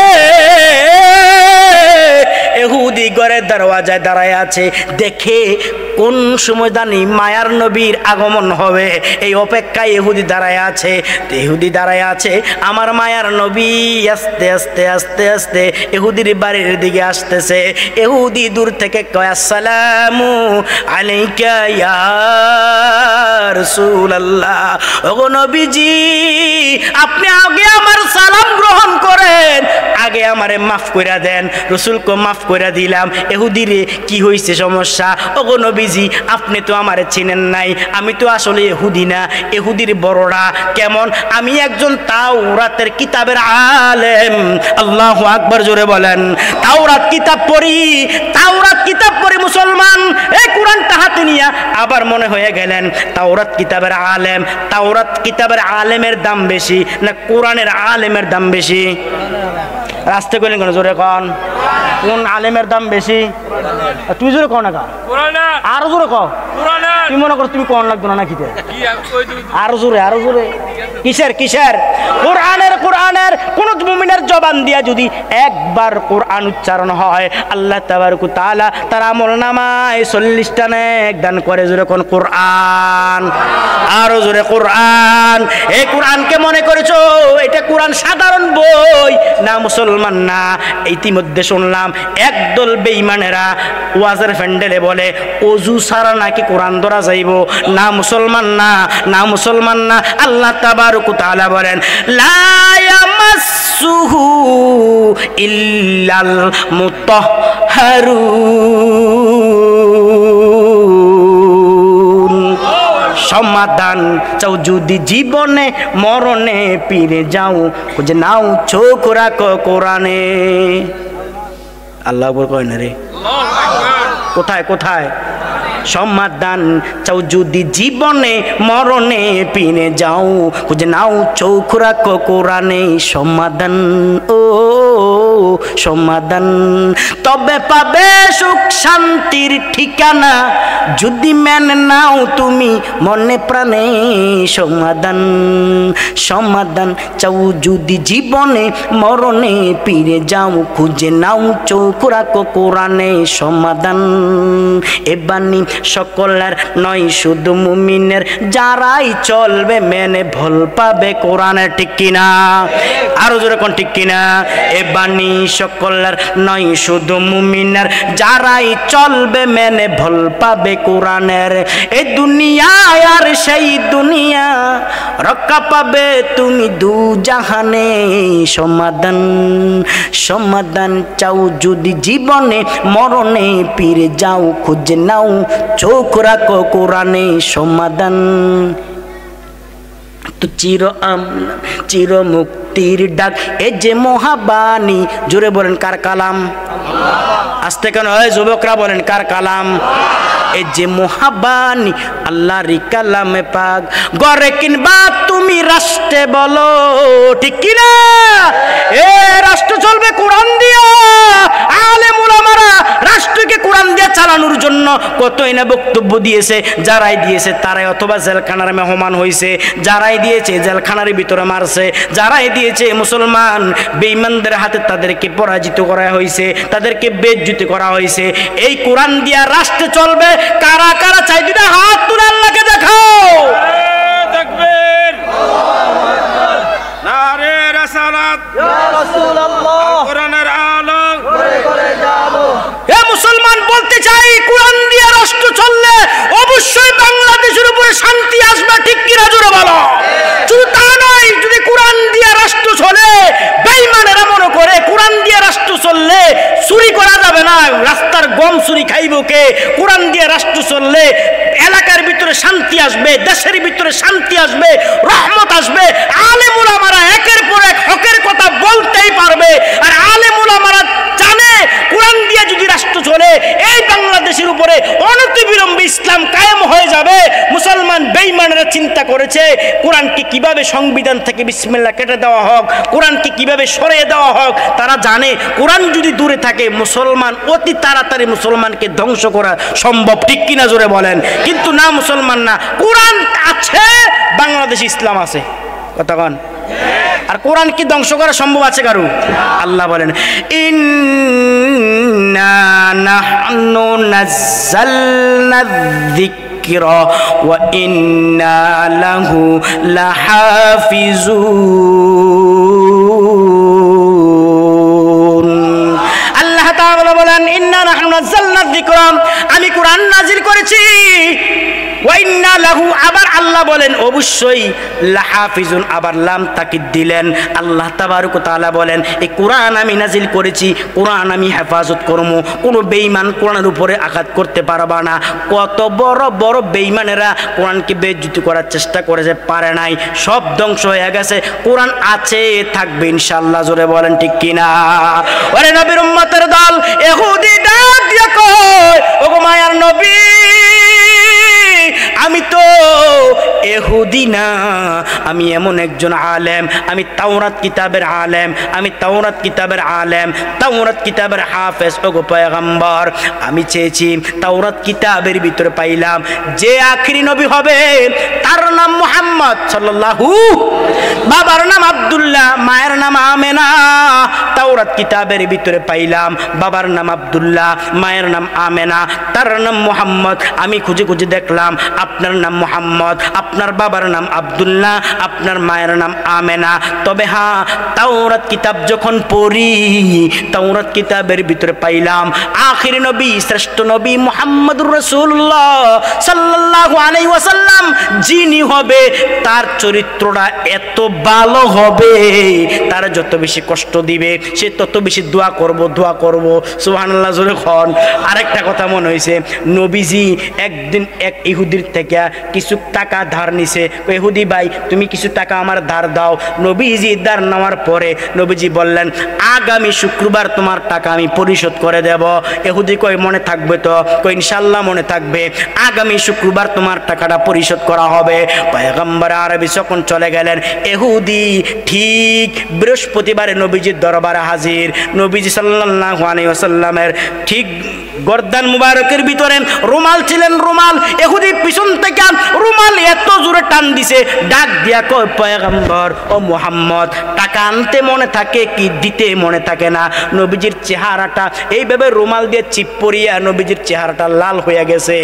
Speaker 1: ইহুদি ঘরের দরওয়াজায় দাঁড়ায় আছে, দেখে কোন সময় জানি মায়ার নবীর আগমন হবে, এই অপেক্ষায় ইহুদি দাঁড়ায় আছে। ইহুদি দাঁড়ায় আছে, আমার মায়ার নবী আস্তে আস্তে আস্তে আস্তে ইহুদির বাড়ির দিকে আসতেছে। ইহুদি দূর থেকে কয়, আসসালামু আলাইকা ইয়া রাসূলুল্লাহ, ওগো নবীজি আপনি আগে আমার সালাম গ্রহণ করেন, আগে আমারে মাফ কইরা দেন। রাসূলকে মাফ কইরা দিলাম। ইহুদিরে কি হইছে সমস্যা? ওগো নবীজি আপনি তো আমারে চিনেন নাই, আমি তো আসলে ইহুদি না। ইহুদির বড়রা কেমন? আমি একজন তাওরাতের কিতাবের আলেম। আল্লাহু আকবার, জোরে বলেন। তাওরাত কিতাব পড়ি, তাওরাত কিতাব পড়ি মুসলমান। এই কোরআনটা হাতে নিয়ে আবার মনে হয়ে গেলেন তাওরাত কিতাবের আলেম। তাওরাত কিতাবের আলেমের দাম বেশি না কোরআনের আলেমের দাম বেশি? রাস্তে কইলেন কেন? জোরে কন, কোন আলেমের দাম বেশি? তুই জোরে কও না কা, আরো জোরে কও। তুই মনে করো তুমি কোন লাগতো না নাকি? আরো জোরে, আরো জোরে। কিসের কিসের? কোরআনের। কোরআনের কোন মুমিনের জবান দিয়া যদি একবার কোরআন উচ্চারণ হয়, আল্লাহ তাবারক তাআলা তার আমলনামায় 40টা নেক দান করে। জোরে কোন কোরআন, আরো জোরে কোরআন। এই কোরআনকে মনে করেছো এটা কোরআন সাধারণ বই না, মুসলমান না। ইতিমধ্যে শুনলাম একদল বেঈমানেরা ওয়াজের ফ্যান্ডেলে বলে ওযু ছাড়া নাকি কোরআন ধরা যাইব না, মুসলমান না, না মুসলমান না। আল্লাহ তাবারক তাআলা বলেন লা ইয়ামাসসুহু ইল্লাল মুতাহহারুন। সমাধান চাও যদি জীবনে মরণে ফিরে যাও, খুঁজে নাও চোখ রাখো কোরআনে। আল্লাহ বল কয় না রে, কোথায় কোথায়? সমাধান চাও যদি জীবনে মরণে ফিরে যাও, খুঁজে নাও চোখ রাখো কোরআনে। সমাধান ও সমাধান, তবে পাবে সুখ শান্তির ঠিকানা, যদি মেনে নাও তুমি মনে প্রাণে। সমাধান সমাধান চাও যদি জীবনে মরণে ফিরে যাও, খুঁজে নাও চোখ রাখো কোরআনে। সমাধান এ বাণী সকলের নয় শুধু মুমিনের, যারাই চলবে মেনে ভুল পাবে কোরআনে। ঠিক কিনা? আরো জোরে কোন ঠিক কিনা? এ বাণী সকলের নয় শুধু মুমিনের, যারাই চলবে মেনে ভুল পাবে কোরআনের। এই দুনিয়া আর সেই দুনিয়া, রক্ষা পাবে তুমি দু জাহানে। সমাধান সমাধান চাও যদি জীবনে মরণে ফিরে যাও, খুঁজে নাও চোখ রাখো কোরআনে। সমাধান তো চির মুক্তির ডাক, এ যে মহাবাণী। জোরে বলেন কার কালাম? আস্তে কেন হয় যুবকরা বলেন কার কালাম? এই যে মহাবাণী আল্লাহর কালামে পাক। গড়ে কিনবা তুমি রাষ্ট্রে বলো, ঠিক কিনা? এ রাষ্ট্র চলবে কোরআন দিয়া। আলেম উলামারা রাষ্ট্রকে কোরআন দিয়ে চালানোর জন্য কতই না বক্তব্য দিয়েছে। যারাই দিয়েছে তারাই অথবা জেলখানার মেহমান হয়েছে, যারাই দিয়েছে জেলখানার ভিতরে মারছে, যারাই দিয়েছে মুসলমান বেঈমানদের হাতে তাদেরকে পরাজিত করা হয়েছে, তাদেরকে বেইজ্জতি করা হয়েছে। এই কোরআন দিয়া রাষ্ট্রে চলবে। কারা কারা চাই দুটা হাত তুলে আল্লাহকে দেখাও। তাকবীর, নারে রাসালাত, ইয়া রাসূলুল্লাহ, কোরআনের আলো করে করে যাব। হে মুসলমান বলতে চাই, কোরআন দিয়ে রাষ্ট্র চললে অবশ্যই বাংলাদেশের উপরে শান্তি আসবে। ঠিক কি না? জোরে বলো। শুধু তা নয়, যদি কোরআন দিয়ে রাষ্ট্র চলে, বেঈমানেরা মনে করে কোরআন দিয়ে রাষ্ট্র চললে চুরি করা যাবে না, রাস্তার গম চুরি খাইব কে? কোরআন দিয়ে রাষ্ট্র চললে এলাকার ভিতরে শান্তি আসবে, দেশের ভিতরে শান্তি আসবে, রহমত আসবে। আলেম উলামারা একের পর এক হকের কথা বলতেই পারবে। আর আলেম উলামারা জানে কোরআন দিয়ে যদি রাষ্ট্র চলে, এই বাংলাদেশের উপরে অনতিবিলম্বে ইসলাম কায়েম হয়ে যাবে। মুসলমান বেঈমানেরা চিন্তা করেছে কোরআনকে কিভাবে সংবিধান থেকে বিসমিল্লাহ কেটে দেওয়া হোক, কোরআনকে কিভাবে সরিয়ে দেওয়া হোক। তারা জানে কোরআন যদি দূরে থাকে, মুসলমান অতি তাড়াতাড়ি মুসলমানকে ধ্বংস করা সম্ভব। ঠিক কিনা? জোরে বলেন। কিন্তু না, মুসলমান না, কোরআন আছে, বাংলাদেশে ইসলাম আছে। কথা কন। আর কোরআন কি ধ্বংস করা সম্ভব আছে কারো? আল্লাহ বলেন ইন্না নাহনু নাযালনা যিকরা ওয়া ইন্না লাহু লাহাফিজুন। আল্লাহ তাআলা বলেন ইন্না নাহনু নাযালনা যিকরা, আমি কোরআন নাজিল করেছি, ওয়া ইন্না লাহু, আবার আল্লাহ বলেন অবশ্যই লাহাফিজুন, আবার লাম তাকিদ দিলেন। আল্লাহ তাবারক ওয়া তাআলা বলেন এই কোরআন আমি নাজিল করেছি, কোরআন আমি হেফাজত করব, কোনো বেঈমান কোরআনের উপরে আঘাত করতে পারবা না। কত বড় বড় বেঈমানেরা কোরআনকে বেইজ্জতি করার চেষ্টা করেছে, পারে নাই, সব ধ্বংস হয়ে গেছে। কোরআন আছে, থাকবে ইনশাআল্লাহ। জোরে বলেন ঠিক কিনা? ওরে নবীর উম্মতের দল ইহুদি ডাক দিয়ে কয় ওগো মায়ার নবী, আমি তো ইহুদি না, আমি এমন একজন আলেম, আমি তাওরাত কিতাবের আলেম, আমি তাওরাত কিতাবের আলেম, তাওরাত কিতাবের হাফেজ। ওগো পয়গম্বর, আমি চেয়েছি তাওরাত কিতাবের ভিতরে পাইলাম যে আখেরি নবী হবে তার নাম মুহাম্মদ সাল্লাল্লাহু, বাবার নাম আব্দুল্লাহ, মায়ের নাম আমেনা। তাওরাত কিতাবের ভিতরে পাইলাম বাবার নাম আব্দুল্লাহ, মায়ের নাম আমেনা, তার নাম মুহাম্মদ। আমি খুঁজে খুঁজে দেখলাম আপনার নাম মুহাম্মদ, আপনার বাবার নাম আব্দুল্লাহ, আপনার মায়ের নাম আমেনা। তবে হ্যাঁ, তাওরাত কিতাব যখন পড়ি, তাওরাত কিতাবের ভিতরে পাইলাম আখির নবী, শ্রেষ্ঠ নবী মুহাম্মদুর রাসূলুল্লাহ সাল্লাল্লাহু আলাইহি ওয়াসাল্লাম যিনি হবে তার চরিত্রটা এত ভালো হবে, তার যত বেশি কষ্ট দিবে সে তত বেশি দোয়া করব, দোয়া করব। সুবহানাল্লাহ জোরে খন। আরেকটা কথা মনে হয়েছে, নবীজি একদিন এক ইহুদির থেকে কিছু টাকা ধার নিছে। ইহুদি ভাই তুমি কিছু টাকা আমার ধার দাও। নবীজি ধার নেওয়ার পরে নবীজি বললেন আগামী শুক্রবার তোমার টাকা আমি পরিশোধ করে দেব। ইহুদি কই মনে থাকবে তো? কই ইনশাআল্লাহ মনে থাকবে, আগামী শুক্রবার তোমার টাকাটা পরিশোধ করা হবে। পয়গম্বর আরবি যখন চলে গেলেন, ইহুদি ঠিক বৃহস্পতিবারে নবীজির দরবারে হাজির। নবীজি সাল্লাল্লাহু আলাইহি ওয়াসাল্লামের ঠিক গর্দান মুবারকের ভিতরে রুমাল ছিলেন, রুমাল। ইহুদি পিছন থেকে রুমাল এত জোরে টান দিছে, ডাক দিয়া কয় পয়গম্বর ও মুহাম্মদ, টাকা আনতে মনে থাকে কি দিতে মনে থাকে না? নবীজির চেহারাটা এইভাবে রুমাল দিয়ে চিপ পরিয়া নবীজির চেহারাটা লাল হয়ে গেছে,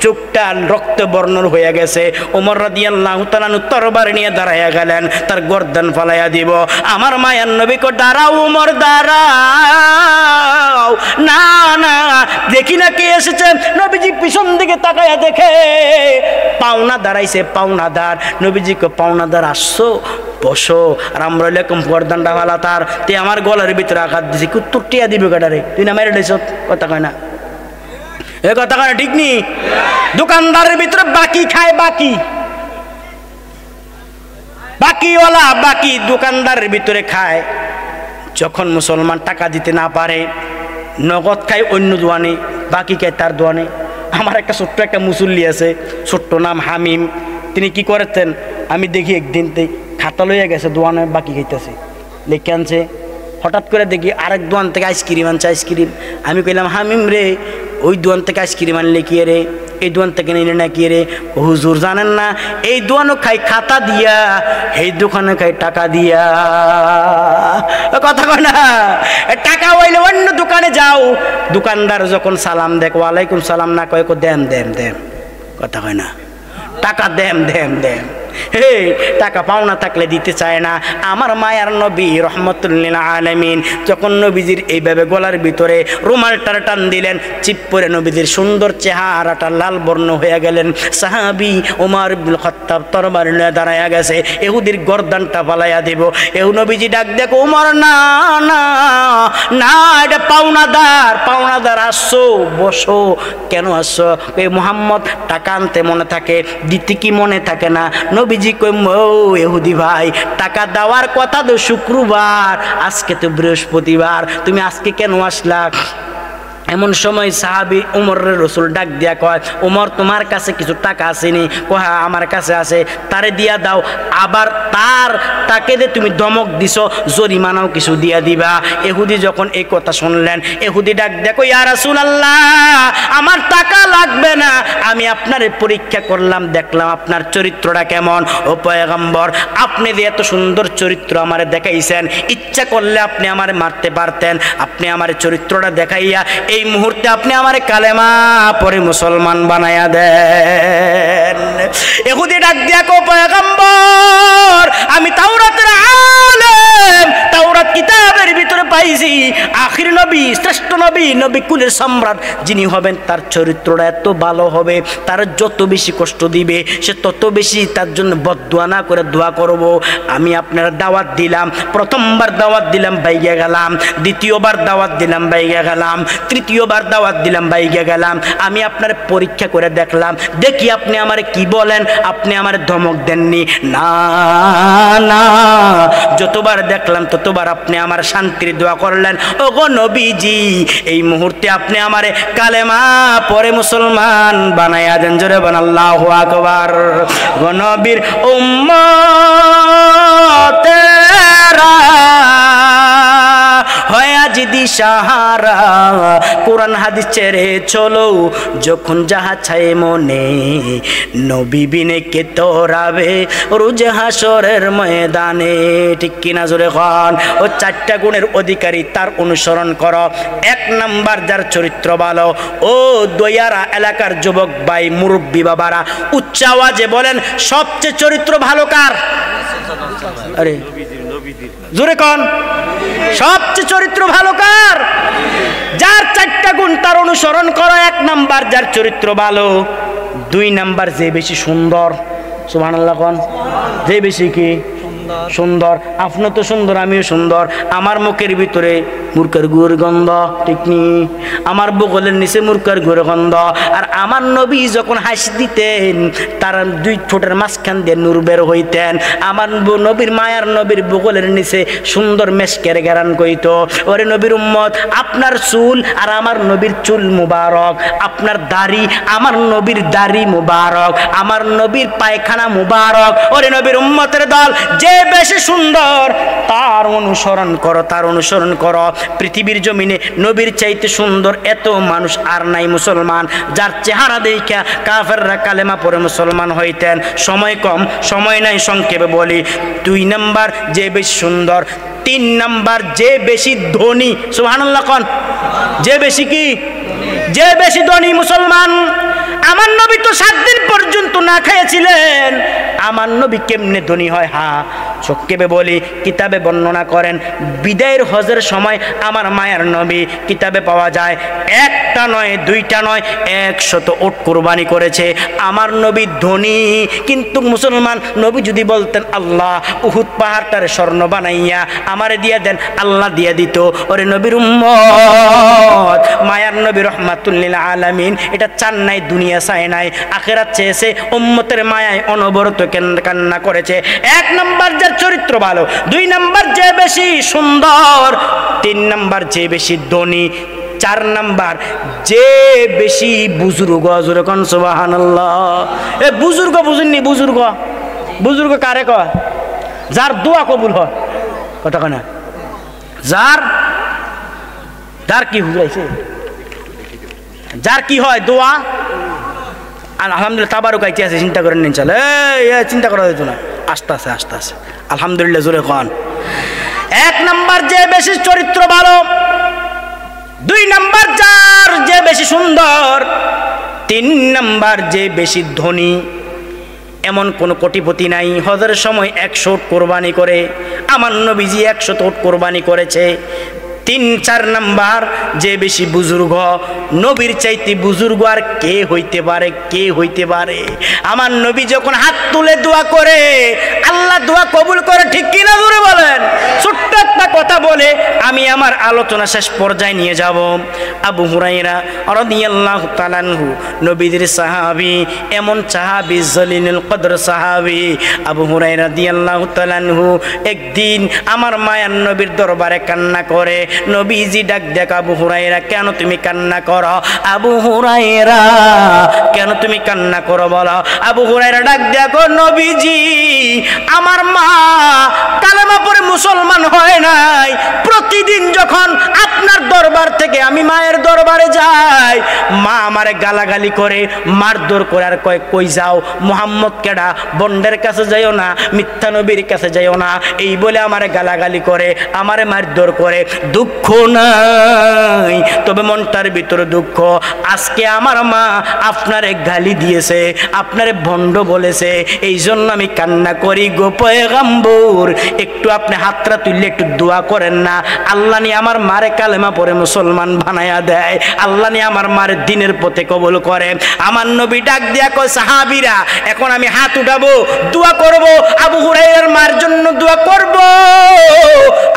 Speaker 1: চোখটা রক্তবর্ণ হয়ে গেছে। ওমর রাদিয়াল্লাহু তাআলা তরবারি নিয়ে দাঁড়াইয়া গেলেন, তার গর্দান ফালাইয়া দিব। আমার মায়ার নবী কো দাঁড়াও ওমর, দাঁড়াও, না না দেখি না কে এসেছে। নবীজি পিছন দিকে তাকায়া দেখে পাওনা দাঁড়াইছে, পাওনাদার। নবীজি কো পাওনাদার আসছো, বসো। আর আমরা এরকম গর্দানটা ফালা তার তে আমার গলার ভিতরে আঘাত দিছি, কুত্তুর টিয়া দিবে কাটারে, তুই না মেরে দিছ। কথা কয় না, এ কথা কয় ঠিক নি? দোকানদারের ভিতরে বাকি খায়, বাকি বাকিওয়ালা বাকি দোকানদারের ভিতরে খায়। যখন মুসলমান টাকা দিতে না পারে নগদ খায় অন্য দোয়ানে, বাকি খায় তার দোয়ানে। আমার একটা ছোট্ট একটা মুসল্লি আছে, ছোট্ট নাম হামিম। তিনি কি করেছেন, আমি দেখি একদিন খাতা লইয়া গেছে দোয়ানে বাকি খাইতেছে, লিখে আনছে। হঠাৎ করে দেখি আরেক দোয়ান থেকে আইসক্রিম আনছে, আইসক্রিম। আমি কইলাম হামিম রে, ওই দোয়ান থেকে আইসক্রিম আনলে কি রে, এই দোয়ান থেকে নিলে না কি রে? হুজুর জানেন না, এই দোয়ানও খাই খাতা দিয়া, এই দোকানে খাই টাকা দিয়া। কথা কয় না, টাকা হইলে অন্য দোকানে যাও। দোকানদার যখন সালাম দেখ, ওয়ালাইকুম সালাম না কয়, দেন দেন দেন। কথা কয় না, টাকা দেন দেন দেন। হে, টাকা পাওনা থাকলে দিতে চায় না। আমার মায়ার নবী রহমতুল্লিল আলামিন যখন নবীজির এইভাবে গলার ভিতরে রুমালটার টান দিলেন, চিপ পরে নবীজির সুন্দর চেহারাটা লাল বর্ণ হয়ে গেলেন। সাহাবী ওমর ইবনুল খাত্তাব তরবারি নিয়ে দাঁড়ায়া গেছে, ইহুদির গর্দানটা ফালাইয়া দেব। এও নবীজি ডাক দেখো, ওমর না না না, এটা পাওনাদার, পাওনাদার আসছো, বসো। কেন আসছো? এই মুহাম্মদ টাকা আনতে মনে থাকে, দিতে কি মনে থাকে না? নবীজি কই, ও ইহুদি ভাই, টাকা দেওয়ার কথা তো শুক্রবার, আজকে তো বৃহস্পতিবার, তুমি আজকে কেন আসলা? এমন সময় সাহাবী উমরের রাসূল ডাক দিয়া কয়, উমর তোমার কাছে কিছু টাকা আসেনি? কয় হ্যাঁ আমার কাছে আছে। তারে দিয়া দাও। আবার তাকে দিয়ে তুমি ধমক দিছো, জরিমানাও কিছু দিয়া দিবা। ইহুদি যখন এই কথা শুনলেন, ইহুদি ডাক দিয়া কয়, ইয়া রাসূলুল্লাহ আমার টাকা লাগবে না, আমি আপনার পরীক্ষা করলাম, দেখলাম আপনার চরিত্রটা কেমন। ও পয়গম্বর আপনি যে এত সুন্দর চরিত্র আমারে দেখাইছেন, ইচ্ছা করলে আপনি আমারে মারতে পারতেন, আপনি আমার চরিত্রটা দেখাইয়া এই মুহূর্তে আপনি আমারে কালেমা পড়ে মুসলমান বানায়া দেন। ইহুদি ডাক দিয়া কয়, পয়গম্বর আমি তাওরাতের আলেম, তাওরাত কিতাবের ভিতরে পাইছি আখির নবী, শ্রেষ্ঠ নবী, নবী কুলের সম্রাট যিনি হবেন তার চরিত্রটা এত ভালো হবে, তার যত বেশি কষ্ট দিবে সে তত বেশি তার জন্য বদদুয়া না করে দোয়া করব। আমি আপনার দাওয়াত দিলাম, প্রথমবার দাওয়াত দিলাম বাইগা গেলাম, দ্বিতীয়বার দাওয়াত দিলাম বাইগা গেলাম, তৃতীয়বার দাওয়াত দিলাম বাইগা গেলাম। আমি আপনার পরীক্ষা করে দেখলাম, দেখি আপনি আমারে কি বলেন। আপনি আমার ধমক দেননি, না না, যতবার দেখলাম ততবার আপনি আমার শান্তির দোয়া করলেন। ওগো নবীজি এই মুহূর্তে আপনি আমারে কালেমা পরে মুসলমান বানায়া দেন। জোরে বলেন আল্লাহু আকবার। গো নবীর উম্মতেরা হয় আজ দিশাহারা, কোরআন হাদিস ছেড়ে চলো যখন যাহা চায় মনে, নবী বিনে কে তোরাবে রোজ হাসরের ময়দানে। ঠিক কিনা জোরে খান। ও চারটা গুণের অধিকারী, তার অনুসরণ করো। এক নাম্বার যার চরিত্র ভালো। ও দয়ারা এলাকার যুবক ভাই মুরব্বী বাবারা উচ্চ আওয়াজে বলেন সবচেয়ে চরিত্র ভালো কার? আরে জোরে কোন? সবচেয়ে চরিত্র ভালো কার? যার চারটা গুণ তার অনুসরণ করো। এক নাম্বার যার চরিত্র ভালো। দুই নাম্বার যে বেশি সুন্দর। সুবহানাল্লাহ কোন? যে বেশি কি সুন্দর। আপনি তো সুন্দর, আমিও সুন্দর। আমার মুখের ভিতরে মুরকার গুড় গন্ধ, ঠিক নি? আমার বগলের নিচে মুরকার গুড় গন্ধ। আর আমার নবী যখন হাসি দিতেন তার দুই ঠোঁটের মাঝখান দিয়ে নূর বের হইতেন। আমার নবীর মায়ার নবীর বগলের নিচে সুন্দর মেশকের গেরান কইত। ওরে নবীর উম্মত, আপনার চুল আর আমার নবীর চুল মুবারক, আপনার দাড়ি আমার নবীর দাড়ি মুবারক, আমার নবীর পায়খানা মুবারক। ওরে নবীর উম্মতের দল, যে বেশি সুন্দর তার অনুসরণ করো, তার অনুসরণ করো। পৃথিবীর জমিনে নবীর চাইতে সুন্দর এত মানুষ আর নাই মুসলমান, যার চেহারা দেখা কাফেররা কালেমা পড়ে মুসলমান হইতেন। সময় কম, সময় নাই, সংক্ষেপে বলি। দুই নাম্বার যে বেশি সুন্দর। তিন নাম্বার যে বেশি ধনী। সুবহানাল্লাহ কোন? যে বেশি কি? যে বেশি ধনী মুসলমান। আমার নবী তো 7 দিন পর্যন্ত না খেয়েছিলেন। আমার নবী কেমনে ধনী হয়? হ্যাঁ সংক্ষেপে বলি, কিতাবে বর্ণনা করেন বিদায়ের হজের সময় আমার মায়ার নবী কিতাবে পাওয়া যায় একটা নয় দুইটা নয় 100 উট কুরবানি করেছে। আমার নবী ধনী, কিন্তু মুসলমান নবী যদি বলতেন আল্লাহ উহুদ পাহাড়টার স্বর্ণ বানাইয়া আমারে দিয়ে দেন, আল্লাহ দিয়ে দিত। ওরে নবীর উম্মত, মায়ার নবী রহমাতুল লিল আলামিন এটা চান নাই, দুনিয়া চায় নাই, আখিরাত চেয়েছে। উম্মতের মায়ায় অনবরত কান্না করেছে। এক নাম্বার যার চরিত্র ভালো, দুই নাম্বার যে বেশি সুন্দর, তিন নাম্বার যে বেশি ধনী, চার নাম্বার যে বেশি বুজুর্গ। যখন সুবহানাল্লাহ, এ বুজুর্গ বুঝুননি? বুজুর্গ, বুজুর্গ কারে কয়? যার দোয়া কবুল হয়। কথা কয় না? যার যার কি হুজাইছে, যার কি হয় দোয়া। আলহামদুলিল্লাহ তাবারুক আইতে আছে, চিন্তা করেন নিন। চলে চিন্তা করা যেত না, আস্তে আস্তে আস্তে আস্তে আলহামদুলিল্লাহ জোরে খান। এক নাম্বার যে বেশি চরিত্র ভালো, দুই নাম্বার যার যে বেশি সুন্দর, তিন নাম্বার যে বেশি ধনী। এমন কোন কোটিপতি নাই হজের সময় 100 উট কোরবানি করে। আমার নবীজি 100 উট কোরবানি করেছে। তিন চার নাম্বার যে বেশি বুজুর্গ, নবীর চাইতে বুজুর্গ আর কে হইতে পারে? কে হইতে পারে? আমার নবী যখন হাত তুলে দোয়া করে আল্লাহ দোয়া কবুল করে, ঠিক কিনা জোরে বলেন। ছোট্ট একটা কথা বলে আমি আমার আলোচনা শেষ পর্যায়ে নিয়ে যাব। আবু হুরায়রা রাদিয়াল্লাহু তাআলা আনহু নবীর সাহাবী, এমন সাহাবী জলিলুল কদর সাহাবী আবু হুরায়রা রাদিয়াল্লাহু তাআলা আনহু একদিন আমার মায়ার নবীর দরবারে কান্না করে। নবীজি ডাক দেখ, আবু হুরায়রা কেন তুমি কান্না করো? আবু হুরায়রা কেন তুমি কান্না করো বলো? আবু হুরায়রা ডাক দেখো, নবীজি আমার মা কালেমা পড়ে মুসলমান হয় নাই। প্রতিদিন যখন আপনার দরবার থেকে আমি মায়ের দরবারে যাই, মা আমারে গালাগালি করে, মারধর করে, আর কয় কই যাও, মুহাম্মদ কেডা, বন্ডের কাছে যাইও না, মিথ্যা নবীর কাছে যাইও না, এই বলে আমারে গালাগালি করে, আমারে মারধর করে। দুঃখ নাই, তবে মনটার ভিতরে দুঃখ। আজকে আমার মা আপনারে গালি দিয়েছে, আপনারে ভণ্ড বলেছে, এই জন্য আমি কান্না করি গো পয়গম্বর। একটু আপনি হাতটা তুললে একটু দোয়া করেন না, আল্লাহ নিয়ে আমার মারে কালেমা পড়ে মুসলমান বানায়া দেয়, আল্লাহ নিয়ে আমার মারে দিনের পথে কবুল করে। আমার নবী ডাক দিয়া কয়, সাহাবীরা এখন আমি হাত উঠাবো, দোয়া করব, আবু হুরায়রার মার জন্য দোয়া করব।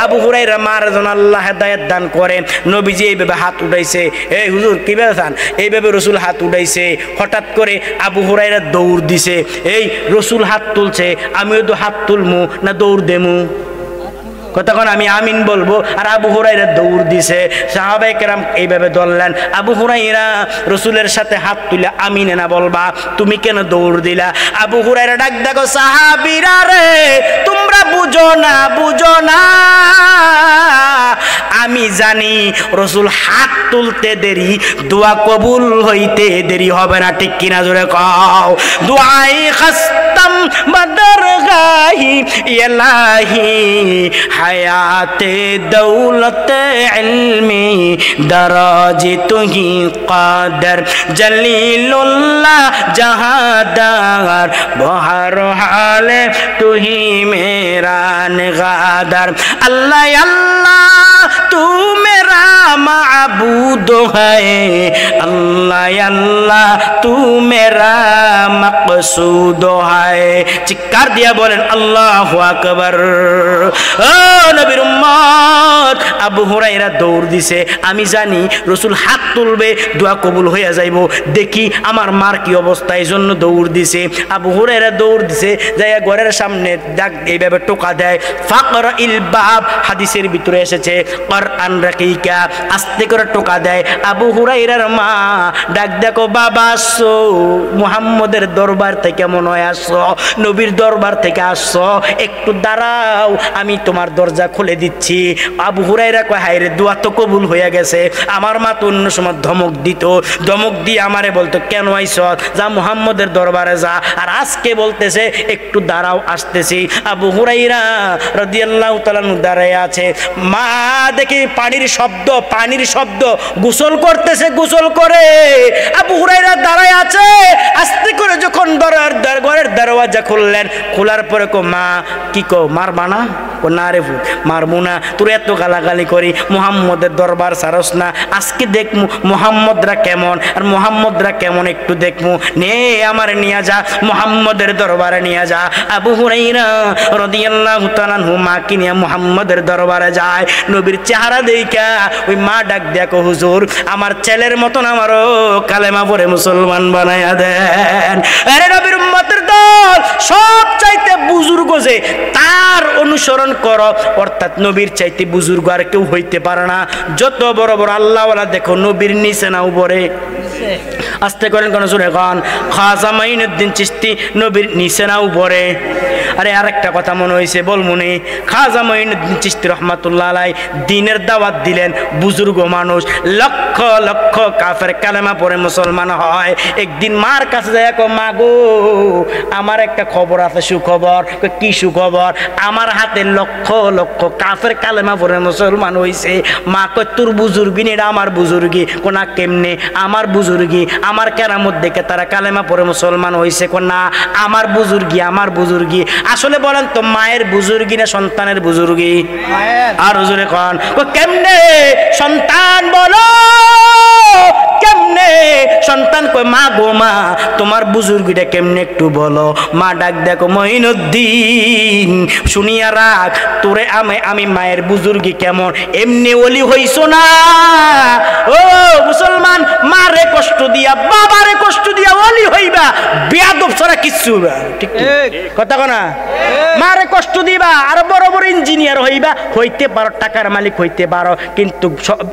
Speaker 1: আবু হুরায়রার মার জন্য আল্লাহ হেদায়েত দান করেন। নবীজি এইভাবে হাত উঠাইছে, এই হুজুর কি বেজান, এইভাবে রসুল হাত উঠাইছে। হঠাৎ করে আবু হুরায়রা দৌড় দিছে। এই রসুল হাত তুলছে, আমিও তো হাত তুলমু না দৌড় দেমু? কতক্ষণ আমি আমিন বলবো, আর আবু হুরায়রা দৌড় দিছে। সাহাবায়ে কেরাম এইভাবে ধরলেন, আবু হুরায়রা রসুলের সাথে হাত তুলে আমিনে না বলবা, তুমি কেন দৌড় দিলা? আবু হুরায়রা ডাক দেখো, সাহাবীরা রে তোমরা বুঝো না, বুঝো না, আমি জানি রসুল হাত তুলতে দেরি, দোয়া কবুল হইতে দেরি হবে না। ঠিক কিনা জোরে কও? দুআই খাস্তাম বদরগাহি ইলাহি হায়াতে দৌলতে ইলমি দরাজি তুহি কাদর জলিলুল্লাহ জাহাদার বহর হালে তুহি মেরা নিগাদার। আল্লাহ আল্লাহ तू मेरा माबूद है, अल्लाह अल्लाह तू मेरा मकसूद है। चिक्कार दिया बोलें अल्लाहु আকবার। ও নবীর উম্মত, আবু হুরায়রা দৌড় দিছে। আমি জানি রসুল হাত তুলবে, দোয়া কবুল হইয়া যাইব। দেখি আমার মার কি অবস্থা, এই জন্য দৌড় দিছে। আবু হুরায়রা দৌড় দিছে, যাইয়া ঘরের সামনে ডাক এইভাবে টোকা দেয়, ফাকরা ইল বাব, হাদিসের ভিতরে এসেছে কোরআন রাকিকা, আস্তে করে টোকা দেয়। আবু হুরায়রার মা ডাক দেখো, বাবা আসছো, মুহাম্মদের দরবার থেকে মনে হয় আসছো, নবীর দরবার থেকে আসছো, একটু দাঁড়াও, আমি তোমার দরজা খুলে দিচ্ছি। আবু হুরায়রা কয়, হায় রে, দোয়া তো কবুল হয়ে গেছে। আমার মা তো অন্য সময় ধমক দিত, ধমক দিয়ে আমারে বলতো, কেন আইছ, যা মুহাম্মদের দরবারে যা। আর আজকে বলতেছে একটু দাঁড়াও, আসতেছি। আবু হুরায়রা রাদিয়াল্লাহু তাআলা দাঁড়ায় আছে। মা দেখি পানির শব্দ, পানির শব্দ, গোসল করতেছে, গোসল করে আবু হুরায়রা দাঁড়ায় আছে। আস্তে করে যখন ঘরের দরওয়াজা খুললেন, খোলার পরে কো, মা কি কো, মারবা না? ও না রে মারবো না, তোর এত গালাগালি করি, মুহাম্মদের দরবার সারস না, আজকে দেখমু মুহাম্মদরা কেমন আর মুহাম্মদরা কেমন, একটু দেখমু, নে আমার নিয়ে যা, মুহাম্মদের দরবারে নিয়ে যা। আবু হুরায়রা রাদিয়াল্লাহু তাআলা আনহু মাকে নিয়ে মুহাম্মদের দরবারে যায়। নবীর চেহারা দেখা ওই মা ডাক দেখো, হুজুর আমার ছেলের মতন আমারও কালেমা পড়ে মুসলমান বানায়া দেন। আরে নবীর উম্মতের দল সব চাইতে বুজুর্গ যে, তার অনুসরণ করো, অর্থাৎ নবীর চাইতে বুজুর্গ আর কেউ হইতে পারে না। যত বড় বড় আল্লাহওয়ালা দেখো, নবীর নিচে না উপরে। আস্তে করেন কোন সুরে গান, খাজা মাইনুদ্দিন চিশতি নবীর নিচে না উপরে। আরে আরেকটা কথা মনে হয়েছে বলমুনি, খাজা মাইনুদ্দিন চিশতি রহমাতুল্লাহ আলাইহি দ্বীনের দাওয়াত দিলেন, বুজুর্গ মানুষ, লক্ষ লক্ষ কাফের কালেমা পড়ে মুসলমান হয়। একদিন মার কাছে যায়, মা গো আমার একটা খবর আছে, সুখবর। কি সুখবর? আমার হাতে লক্ষ লক্ষ কাফের কালেমা পড়ে মুসলমান হইছে। মা কয়, তোর বুজুর্গি না, আমার বুজুর্গি? কোনা কেমনে? আমার বুজুর্গি, আমার কেরামত দেখে তারা কালেমা পড়ে মুসলমান হইছে। কোনা আমার বুজুর্গি, আমার বুজুর্গি। আসলে বলেন তো, মায়ের বুজুর্গি না সন্তানের বুজুর্গি? আর হুজুরে কন, কেমনে সন্তান বলো, কেমনে কেমনে? সন্তান কয় মা গো মা তোমার বুজুর্গিটা কেমনে একটু বলো। মা ডাক দেখো মঈনুদ্দিন শুনিয়া রাখ, তোরে আমি মায়ের বুজুর্গি কেমন এমনি ওলি হইছো না। ও মুসলমান, মারে কষ্ট দিয়া বাবারে কষ্ট দিয়া ওলি হইবা, বেয়াদব ছাড়া কিচ্ছু না। ঠিক কথা না? মারে কষ্ট দিবা আর বড় বড় ইঞ্জিনিয়ার হইবা, হইতে পারো, টাকার মালিক হইতে পারো, কিন্তু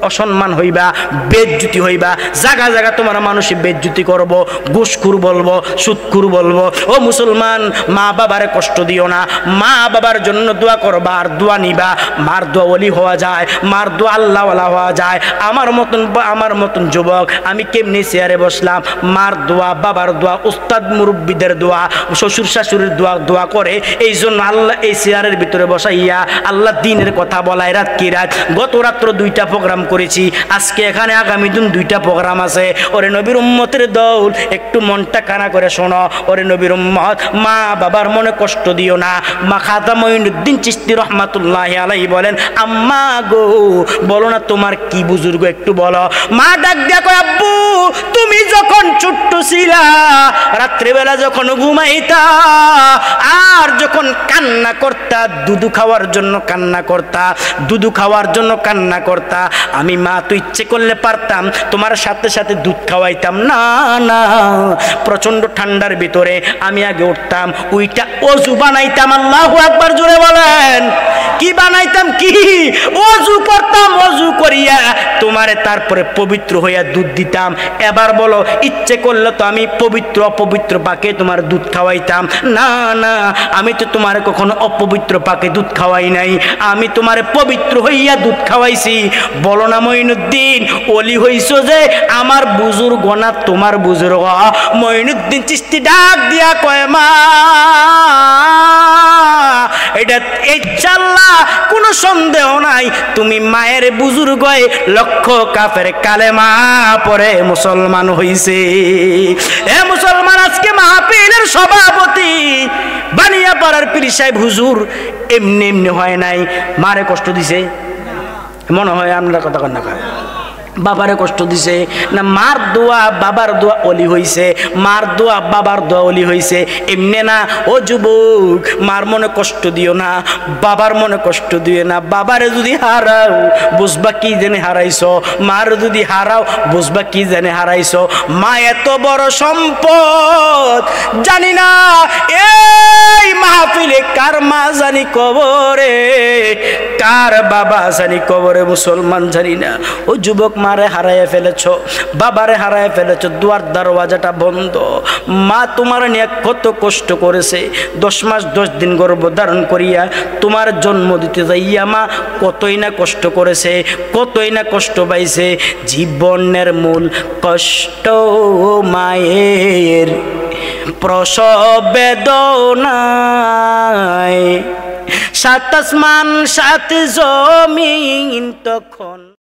Speaker 1: অসম্মান হইবা, বেজ্জুতি হইবা। জায়গা জায়গা তোমার মানুষে বেজ্জুতি করব, ঘুষখোর বলবো, সুদখোর বলবো। ও মুসলমান, মা বাবারে কষ্ট দিও না, মা বাবার জন্য দোয়া করবা আর দোয়া নিবা। মার দোয়া ওলি হওয়া যায়, মার দোয়া আল্লাহওয়ালা হওয়া যায়। আমার মতন যুবক আমি কেমনি চেয়ারে বসলাম, মার দোয়া, বাবার দোয়া, উস্তাদ মুরব্বীদের দোয়া, শ্বশুর শাশুড়ির দোয়া করে। এই জন্য আল্লাহ এই চেয়ারের ভিতরে বসাইয়া আল্লাহ দিনের কথা বলায় রাত কি রাত। গত রাত্র 2টা প্রোগ্রাম করেছি, আজকে এখানে আগামী দিন 2টা প্রোগ্রাম আছে। ওরে নবীর উম্মতের দৌল, একটু মনটা কানা করে শোনো। ওরে নবীর উম্মত, মা বাবার মনে কষ্ট দিও না। মা খাজা মঈনুদ্দিন চিশতি রহমাতুল্লাহি আলাইহি বলেন, আম্মা গো বলো না তোমার কি বুজুর্গ একটু বলো। মা ডাক দিয়া কয়, আব্বু তুমি যখন ছোট্ট ছিলা, রাত্রিবেলা যখন ঘুমাইতা আর যখন কান্না করতা, দুধু খাওয়ার জন্য কান্না করতা, দুধু খাওয়ার জন্য কান্না করতা, আমি মা তো ইচ্ছে করলে পারতাম তোমার সাথে সাথে দুধ খাওয়াইতাম না। না, প্রচন্ড ঠান্ডার ভিতরে আমি আগে উঠতাম, ওইটা অজু বানাইতাম। আল্লাহু আকবার, জোরে বলেন। কি বানাইতাম? কি অজু করতাম, অজু করিয়া তোমারে তারপরে পবিত্র হইয়া দুধ দিতাম। এবার বলো, ইচ্ছে করলে তো আমি পবিত্র অপবিত্র পাকে তোমার দুধ খাওয়াইতাম না। না, আমি তো তোমারে কখনো অপবিত্র পাকে দুধ খাওয়াই নাই, আমি তোমারে পবিত্র হইয়া দুধ খাওয়াইছি। বলো না মঈনুদ্দিন ওলি হইছো যে আমার বুজুর্গ না তোমার বুজুর্গ? মঈনুদ্দিন চিশতি ডাক দিয়া কয়, মা এটা ইনশাআল্লাহ কোনো সন্দেহ নাই তুমি মায়ের বুজুর্গ, লক্ষ কাফের কালেমা পড়ে মুসলমান হইছে। এ মুসলমান, আজকে মাহফিলের সভাপতি বানিয়াপাড়ার পীর সাহেব হুজুর এমনি এমনি হয় নাই, মারে কষ্ট দিছে। মনে হয় আমরা কথা কন না, বাবারে কষ্ট দিছে না? মার দোয়া বাবার দোয়া ওলি হইছে, মার দোয়া বাবার দোয়া ওলি হইছে। এমনি না। ও যুবক, মার মনে কষ্ট দিও না, বাবার মনে কষ্ট দিও না। বাবারে যদি হারাও বুঝবা কি জানে হারাইছো, মার যদি হারাও বুঝবা কি জানে হারাইছো। মা এত বড় সম্পদ, জানি না এই মাহফিলে কার মা জানি কবরে, কার বাবা জানি কবরে, মুসলমান জানি না। ও যুবক, মারে হারাইয়া ফেলেছ, বাবারে হারাইয়া ফেলেছ, দুয়ার দরওয়াজাটা বন্ধ। মা তোমার নিয়ে কত কষ্ট করেছে, 10 মাস 10 দিন গর্ভধারণ করিয়া তোমার জন্ম দিতে যাইয়া মা কতই না কষ্ট করেছে, কতই না কষ্ট পাইছে। জীবনের মূল কষ্ট মায়ের প্রসব বেদনায়, 7 আসমান 7 জমিন তখন